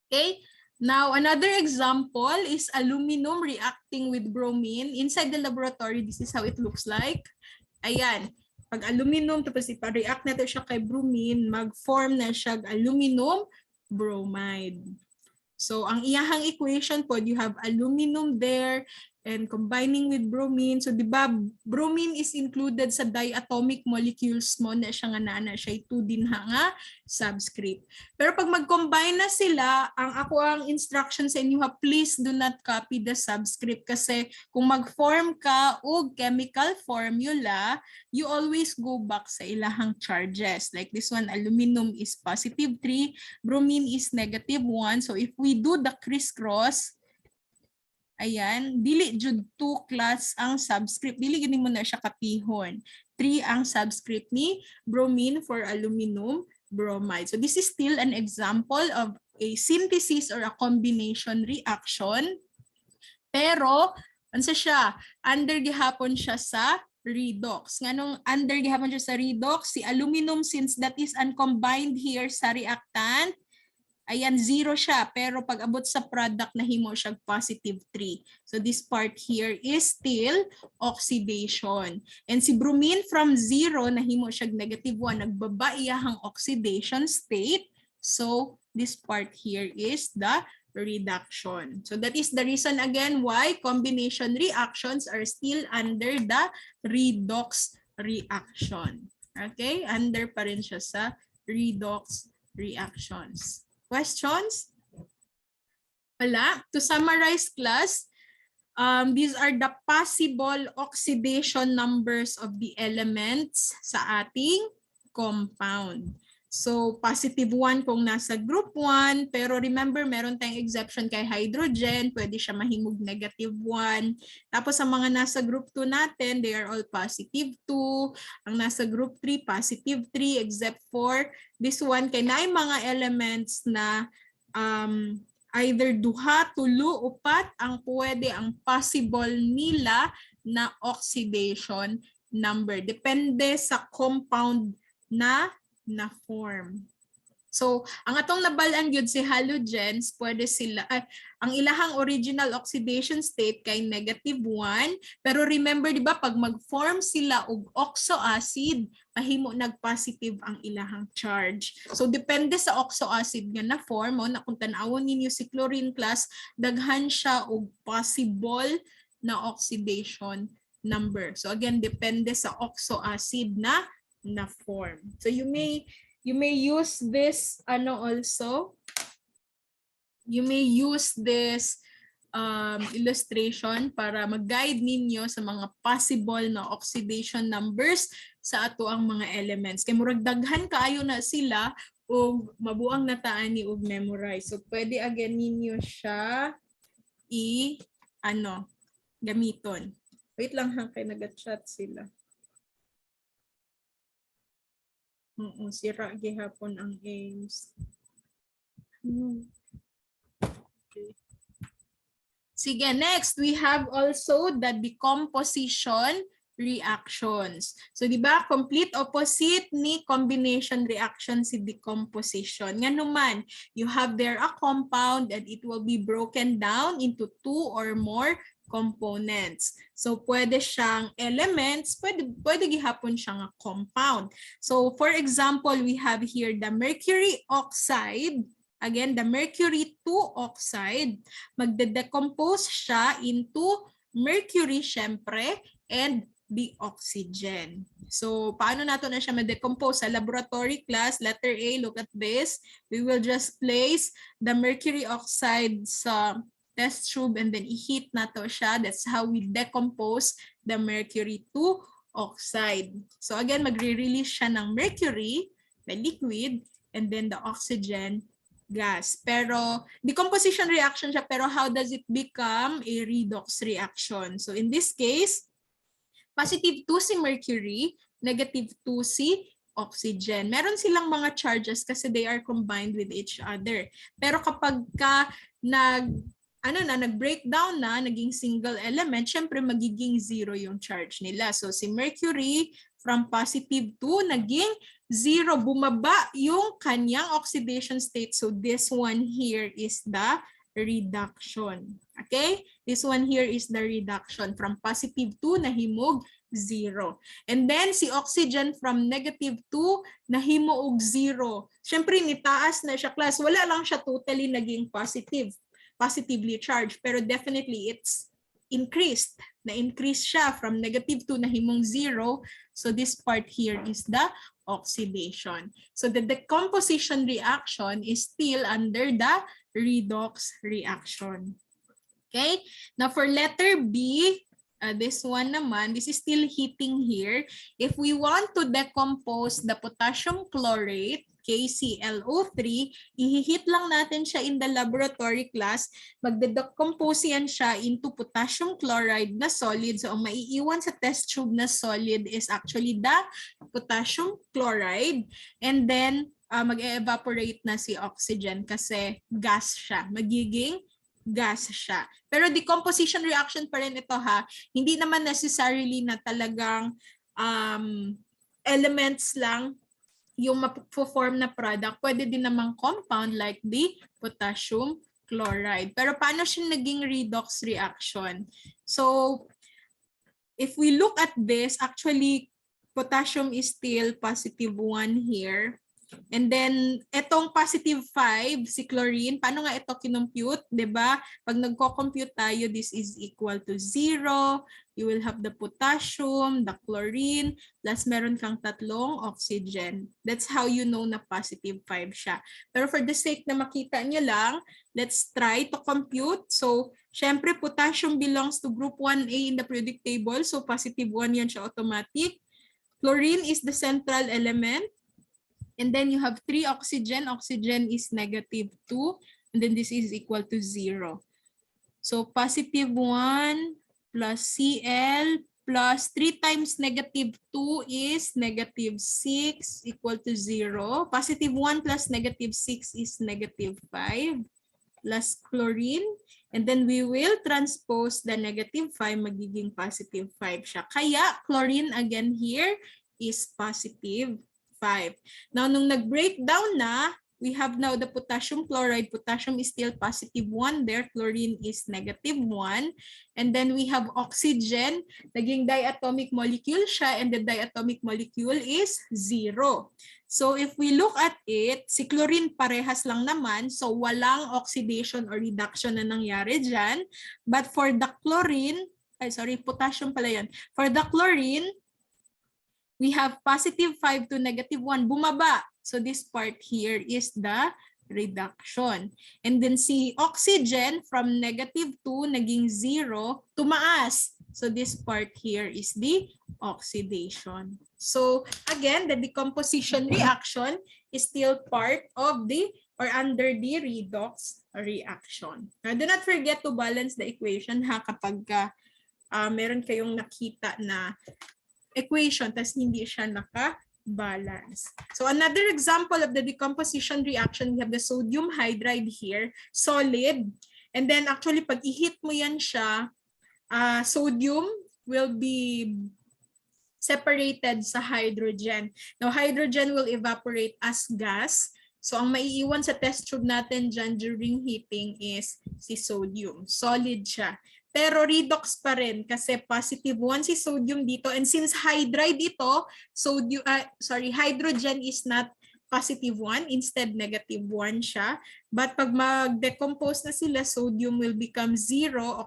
Okay? Now, another example is aluminum reacting with bromine. Inside the laboratory, this is how it looks like. Ayan. Pag aluminum, tapos ipa-react natin siya kay bromine, mag-form na siya aluminum bromide. So, ang iyahang equation po, you have aluminum there, and combining with bromine. So, di ba, bromine is included sa diatomic molecules mo na siya nga na siya 2 din nga subscript. Pero pag mag-combine na sila, ang instruction sa inyo, please do not copy the subscript kasi kung mag-form ka o chemical formula, you always go back sa ilahang charges. Like this one, aluminum is positive 3, bromine is negative 1. So, if we do the crisscross, ayan, dili jud 2 class ang subscript. Dili gini mo na siya kapihon. 3 ang subscript ni bromine for aluminum bromide. So this is still an example of a synthesis or a combination reaction. Pero, ano siya? Under gihapon siya sa redox. Nganong under gihapon siya sa redox? Si aluminum, since that is uncombined here sa reactant, ayan, 0 siya. Pero pag abot sa product, nahimo siya positive 3. So this part here is still oxidation. And si bromine from 0, nahimo siya negative 1. Nagbaba iyahang oxidation state. So this part here is the reduction. So that is the reason again why combination reactions are still under the redox reaction. Okay? Under pa rin siya sa redox reactions. Questions? Wala. To summarize, class, these are the possible oxidation numbers of the elements sa ating compound. So, positive 1 kung nasa group 1, pero remember, meron tayong exception kay hydrogen, pwede siya mahimog negative 1. Tapos, sa mga nasa group 2 natin, they are all positive 2. Ang nasa group 3, positive 3, except for this one, kay na mga elements na either duha, tulo, upat, ang pwede, ang possible nila na oxidation number. Depende sa compound na form. So, ang atong nabalaan gyud si halogens, pwede sila, ang ilahang original oxidation state kay negative 1, pero remember, di ba, pag mag-form sila og oxoacid, mahimo nag-positive ang ilahang charge. So, depende sa oxoacid nga na form, na kung tan-awon ninyo si chlorine class, daghan siya og possible na oxidation number. So, again, depende sa oxoacid na form. So you may use this also. You may use this illustration para mag-guide ninyo sa mga possible na oxidation numbers sa ato ang mga elements. Kay murag daghan kaayo na sila o mabuang nataan ni og memorize. So pwede again ninyo siya gamiton. Wait lang ha, kay nag-chat sila. Sira gihapon ang aims. Okay. Sige, next we have also the decomposition reactions. So di ba complete opposite ni combination reaction si decomposition. Nga naman, you have there a compound and it will be broken down into 2 or more components. So pwede siyang elements, pwede gihapon siyang compound. So for example, we have here the mercury oxide. Again, the mercury 2 oxide. Magde-decompose siya into mercury syempre and the oxygen. So paano nato na siya ma-decompose sa laboratory class? Letter A, look at this. We will just place the mercury oxide sa test tube and then i-heat nato siya. That's how we decompose the mercury 2 oxide. So again, magre-release siya ng mercury, the liquid, and then the oxygen gas. Pero decomposition reaction siya, pero how does it become a redox reaction? So in this case, positive 2 si mercury, negative 2 si oxygen. Meron silang mga charges kasi they are combined with each other. Pero kapag ka nag-breakdown na, naging single element, syempre magiging 0 yung charge nila. So si mercury from positive 2 naging 0, bumaba yung kanyang oxidation state. So this one here is the reduction. Okay? This one here is the reduction from positive 2 nahimog 0. And then si oxygen from negative 2 nahimo og 0. Syempre nitaas na siya, class. Wala lang siya totally naging positively charged, pero definitely it's increased. Na-increase siya from negative 2 na himong 0. So this part here is the oxidation. So the decomposition reaction is still under the redox reaction. Okay? Now for letter B, this one naman, this is still heating here. If we want to decompose the potassium chlorate, KClO3, i-heat lang natin siya in the laboratory class. Magde-decompose yan siya into potassium chloride na solid. So ang maiiwan sa test tube na solid is actually the potassium chloride. And then mag-evaporate na si oxygen kasi gas siya. Magiging gas siya. Pero decomposition reaction pa rin ito ha. Hindi naman necessarily na talagang elements lang yung ma-form na product. Pwede din namang compound like the potassium chloride. Pero paano siya naging redox reaction? So if we look at this, actually potassium is still positive 1 here. And then, etong positive 5, si chlorine, paano nga ito kinompute? Diba? Pag nagko-compute tayo, this is equal to 0. You will have the potassium, the chlorine, plus meron kang tatlong oxygen. That's how you know na positive 5 siya. Pero for the sake na makita nyo lang, let's try to compute. So, syempre, potassium belongs to group 1A in the periodic table. So, positive 1 yan siya automatic. Chlorine is the central element. And then you have 3 oxygen. Oxygen is negative 2. And then this is equal to 0. So positive 1 plus Cl plus 3 times negative 2 is negative 6 equal to 0. Positive 1 plus negative 6 is negative 5 plus chlorine. And then we will transpose the negative 5, magiging positive 5 siya. Kaya chlorine again here is positive 5. Now, nung nag-breakdown na, we have now the potassium chloride. Potassium is still positive 1 there. Chlorine is negative 1. And then we have oxygen. Naging diatomic molecule siya and the diatomic molecule is 0. So if we look at it, si chlorine parehas lang naman. So walang oxidation or reduction na nangyari dyan. But for the chlorine, potassium pala yan. For the chlorine, we have positive 5 to negative 1, bumaba. So this part here is the reduction. And then si oxygen from negative 2 naging 0, tumaas. So this part here is the oxidation. So again, the decomposition reaction is still part of the or under the redox reaction. Now, do not forget to balance the equation ha kapag meron kayong nakita na equation tas hindi siya naka-balance. So another example of the decomposition reaction, we have the sodium hydride here, solid. And then actually pag i-heat mo yan siya, sodium will be separated sa hydrogen. Now hydrogen will evaporate as gas. So ang maiiwan sa test tube natin dyan during heating is si sodium. Solid siya. Pero redox pa rin kasi positive 1 si sodium dito. And since hydride ito, hydrogen is not positive 1. Instead, negative 1 siya. But pag mag-decompose na sila, sodium will become 0.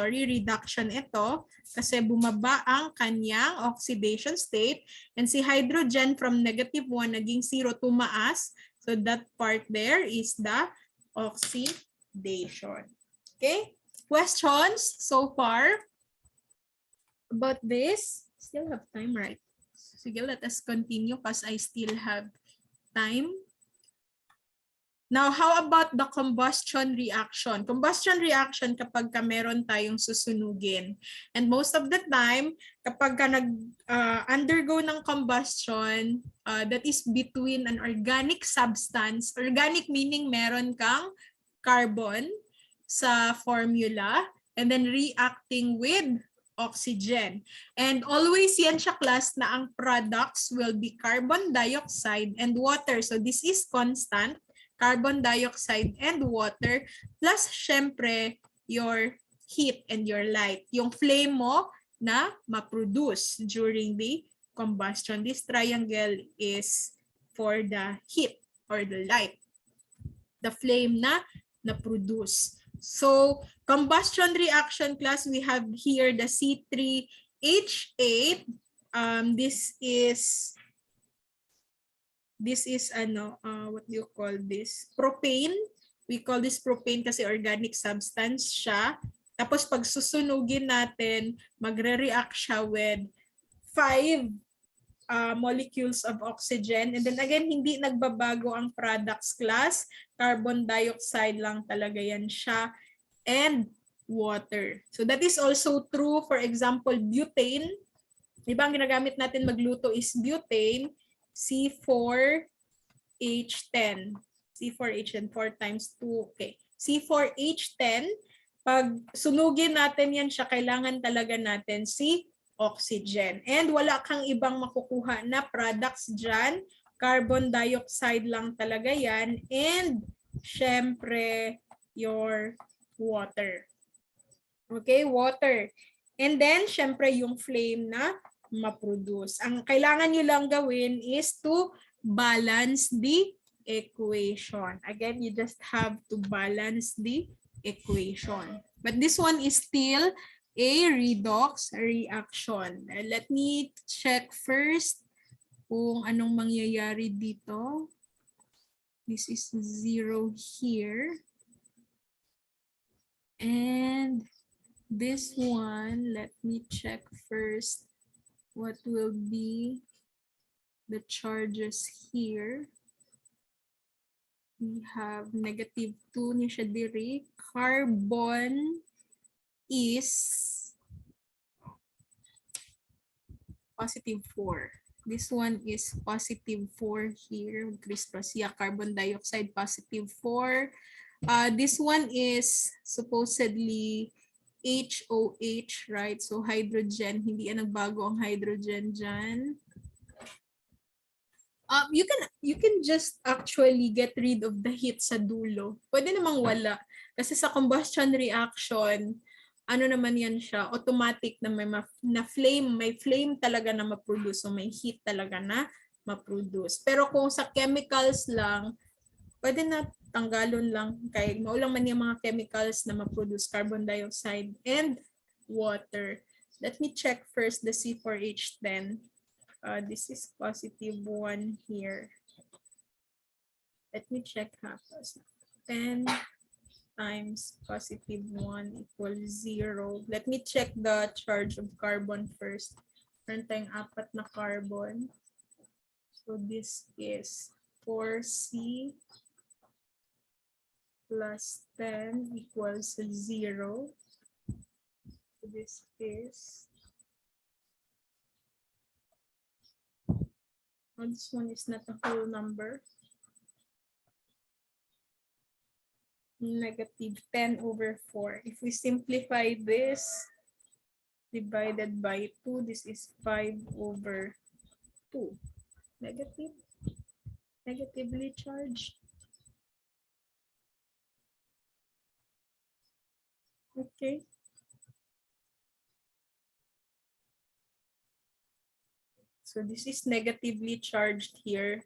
Reduction ito. Kasi bumaba ang kanyang oxidation state. And si hydrogen from negative 1 naging 0, tumaas. So that part there is the oxidation. Okay? Questions so far about this? Still have time, right? Sige, let us continue because I still have time. Now, how about the combustion reaction? Combustion reaction kapag meron tayong susunugin. And most of the time, kapag nag-undergo ng combustion, that is between an organic substance. Organic meaning meron kang carbon sa formula and then reacting with oxygen. And always yan siya class na ang products will be carbon dioxide and water. So this is constant, carbon dioxide and water plus syempre your heat and your light. Yung flame mo na ma-produce during the combustion. This triangle is for the heat or the light. The flame na produce. So, combustion reaction class, we have here the C3H8. This is what do you call this? Propane. We call this propane kasi organic substance siya. Tapos pag susunugin natin, magre-react siya with 5 molecules of oxygen. And then again, hindi nagbabago ang products class. Carbon dioxide lang talaga yan siya. And water. So that is also true, for example, butane. Diba ang ginagamit natin magluto is butane, C4H10. C4H10, 4 times 2. Okay. C4H10, pag sunugin natin yan siya, kailangan talaga natin si oxygen. And wala kang ibang makukuha na products dyan. Carbon dioxide lang talaga yan. And syempre, your water. Okay, water. And then, syempre, yung flame na ma-produce. Ang kailangan nyo lang gawin is to balance the equation. Again, you just have to balance the equation. But this one is still a redox reaction. Let me check first kung anong mangyayari dito. This is 0 here. And this one, let me check first what will be the charges here. We have -2 ni siya diri. Carbon is +4. This one is +4 here. Carbon dioxide +4. This one is supposedly HOH, right? So hydrogen, hindi yan nagbago ang hydrogen dyan. You can just actually get rid of the heat sa dulo. Pwede namang wala. Kasi sa combustion reaction, ano naman yan siya, automatic na may flame talaga na ma-produce. So may heat talaga na ma-produce. Pero kung sa chemicals lang, pwede na tanggalon lang. Kaya maulang man yung mga chemicals na ma-produce carbon dioxide and water. Let me check first the C4H10. This is +1 here. Let me check ha. 10 times +1 equals 0. Let me check the charge of carbon first. Meron tayong 4 na carbon. So this is 4C plus 10 equals 0. So this is, this one is not a whole number. -10/4. If we simplify this, divided by 2, this is 5/2. Negatively charged. Okay. So this is negatively charged here.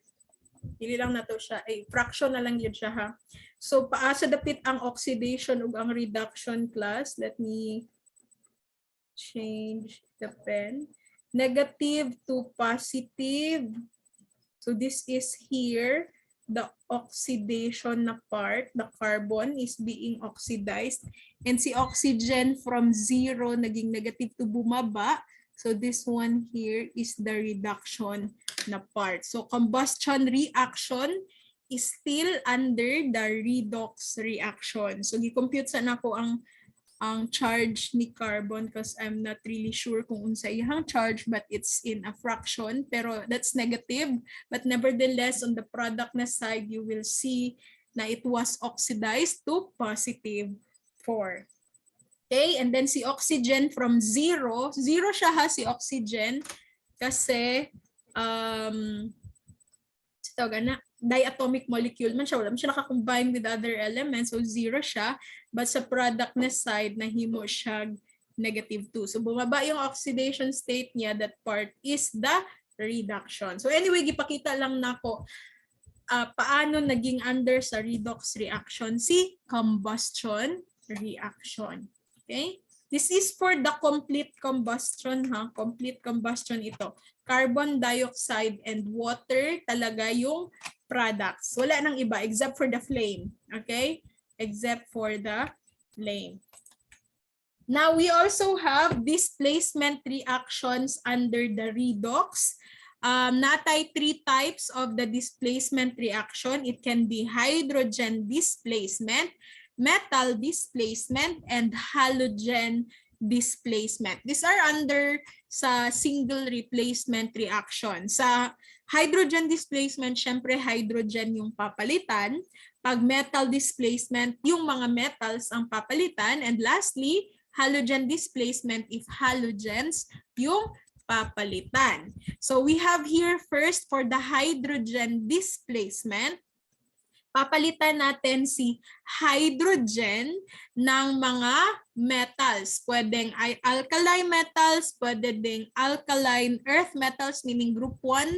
Dili lang na to siya, fraction na lang yun siya ha. So paasa dapit ang oxidation ug ang reduction class. Let me change the pen. Negative to positive. So this is here, the oxidation na part, the carbon is being oxidized. And si oxygen from 0 naging negative to bumaba. So this one here is the reduction na part. So combustion reaction is still under the redox reaction. So gi-compute sa nako ang charge ni carbon because I'm not really sure kung unsa iyang charge, but it's in a fraction, pero that's negative. But nevertheless, on the product na side, you will see na it was oxidized to +4. Okay, and then si oxygen from 0 siya ha, si oxygen, kasi diatomic molecule man siya, wala man siya nakakombine with other elements, so 0 siya, but sa product na side, nahimo siya -2. So bumaba yung oxidation state niya, that part is the reduction. So anyway, gipakita lang nako paano naging under sa redox reaction si combustion reaction. Okay? This is for the complete combustion ha, complete combustion ito. Carbon dioxide and water talaga yung products. Wala nang iba except for the flame. Okay? Except for the flame. Now we also have displacement reactions under the redox. Natay 3 types of the displacement reaction. It can be hydrogen displacement, metal displacement, and halogen displacement. These are under sa single replacement reaction. Sa hydrogen displacement, syempre hydrogen yung papalitan. Pag metal displacement, yung mga metals ang papalitan. And lastly, halogen displacement, if halogens yung papalitan. So we have here first for the hydrogen displacement. Papalitan natin si hydrogen ng mga metals. Pwedeng alkali metals, pwede ding alkaline earth metals, meaning group 1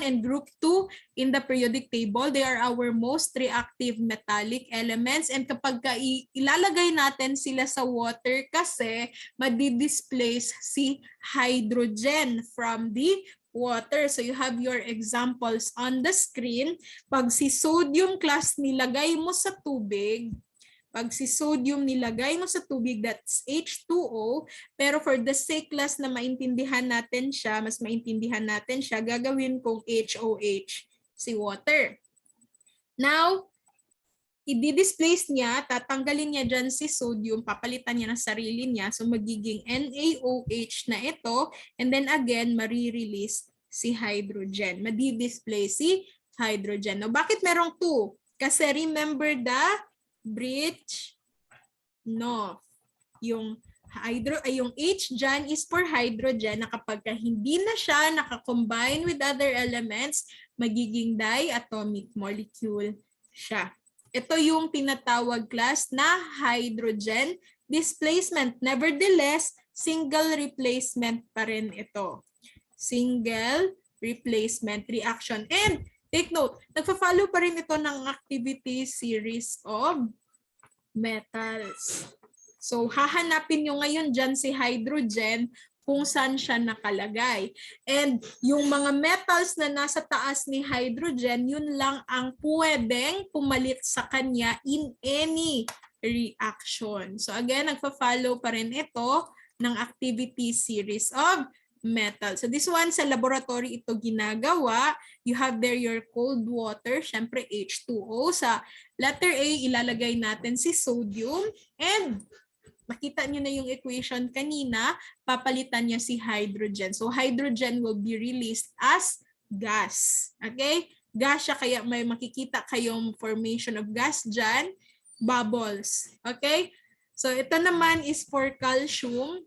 and group 2 in the periodic table. They are our most reactive metallic elements. And kapag ilalagay natin sila sa water kasi madi-displace si hydrogen from the water. So you have your examples on the screen. Pag si sodium class nilagay mo sa tubig, that's H2O. Pero for the sake class na maintindihan natin siya, mas maintindihan natin siya, gagawin kong HOH, si water. Now, i-displace niya, tatanggalin niya dyan si sodium, papalitan niya ng sarili niya. So magiging NaOH na ito. And then again, marirelease si hydrogen. Madi-displace si hydrogen. Now, bakit merong 2? Kasi remember the bridge? No. Yung H dyan is for hydrogen na kapag hindi na siya nakakombine with other elements, magiging diatomic molecule siya. Ito yung tinatawag class na hydrogen displacement. Nevertheless, single replacement pa rin ito. Single replacement reaction. And take note, nagfa-follow pa rin ito ng activity series of metals. So, hahanapin nyo ngayon dyan si hydrogen kung saan siya nakalagay. And yung mga metals na nasa taas ni hydrogen, yun lang ang pwedeng pumalit sa kanya in any reaction. So again, nagpa-follow pa rin ito ng activity series of metals. So this one, sa laboratory ito ginagawa. You have there your cold water, syempre H2O. Sa letter A, ilalagay natin si sodium. And makita nyo na yung equation kanina, papalitan niya si hydrogen. So hydrogen will be released as gas. Okay? Gas siya, kaya may makikita kayong formation of gas dyan, bubbles. Okay? So ito naman is for calcium.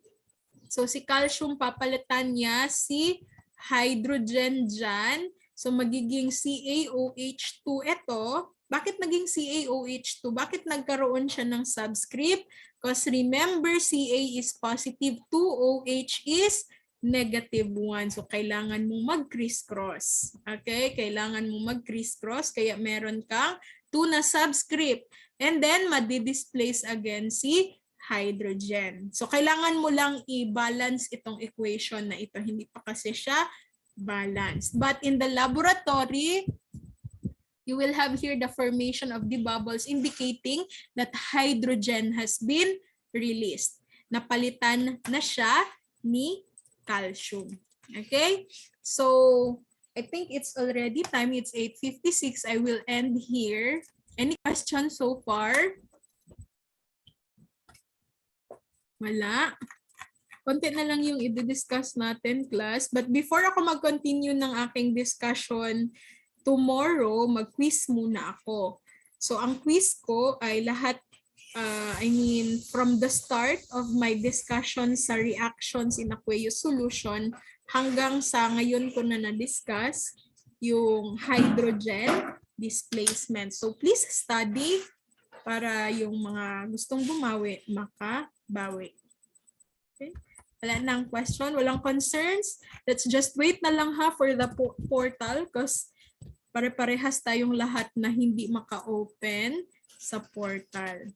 So si calcium, papalitan niya si hydrogen dyan. So magiging CaOH2 ito. Bakit naging CaOH2? Bakit nagkaroon siya ng subscript? Because remember, Ca is positive 2, OH is negative 1. So kailangan mong mag-criss-cross. Okay? Kailangan mong mag-criss-cross. Kaya meron kang 2 na subscript. And then, madi-displace again si hydrogen. So kailangan mo lang i-balance itong equation na ito. Hindi pa kasi siya balanced. But in the laboratory, you will have here the formation of the bubbles indicating that hydrogen has been released. Napalitan na siya ni calcium. Okay? So, I think it's already time. It's 8:56. I will end here. Any questions so far? Wala. Konti na lang yung i-discuss natin, class. But before ako mag-continue ng aking discussion, tomorrow, mag-quiz muna ako. So, ang quiz ko ay lahat, from the start of my discussion sa reactions in aqueous solution hanggang sa ngayon ko na na-discuss yung hydrogen displacement. So, please study para yung mga gustong bumawi, makabawi. Okay? Wala nang question, walang concerns. Let's just wait na lang ha for the portal because pare-parehas tayong lahat na hindi maka-open sa portal.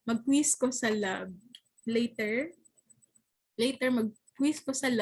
Mag-quiz ko sa lab. Later mag-quiz ko sa lab.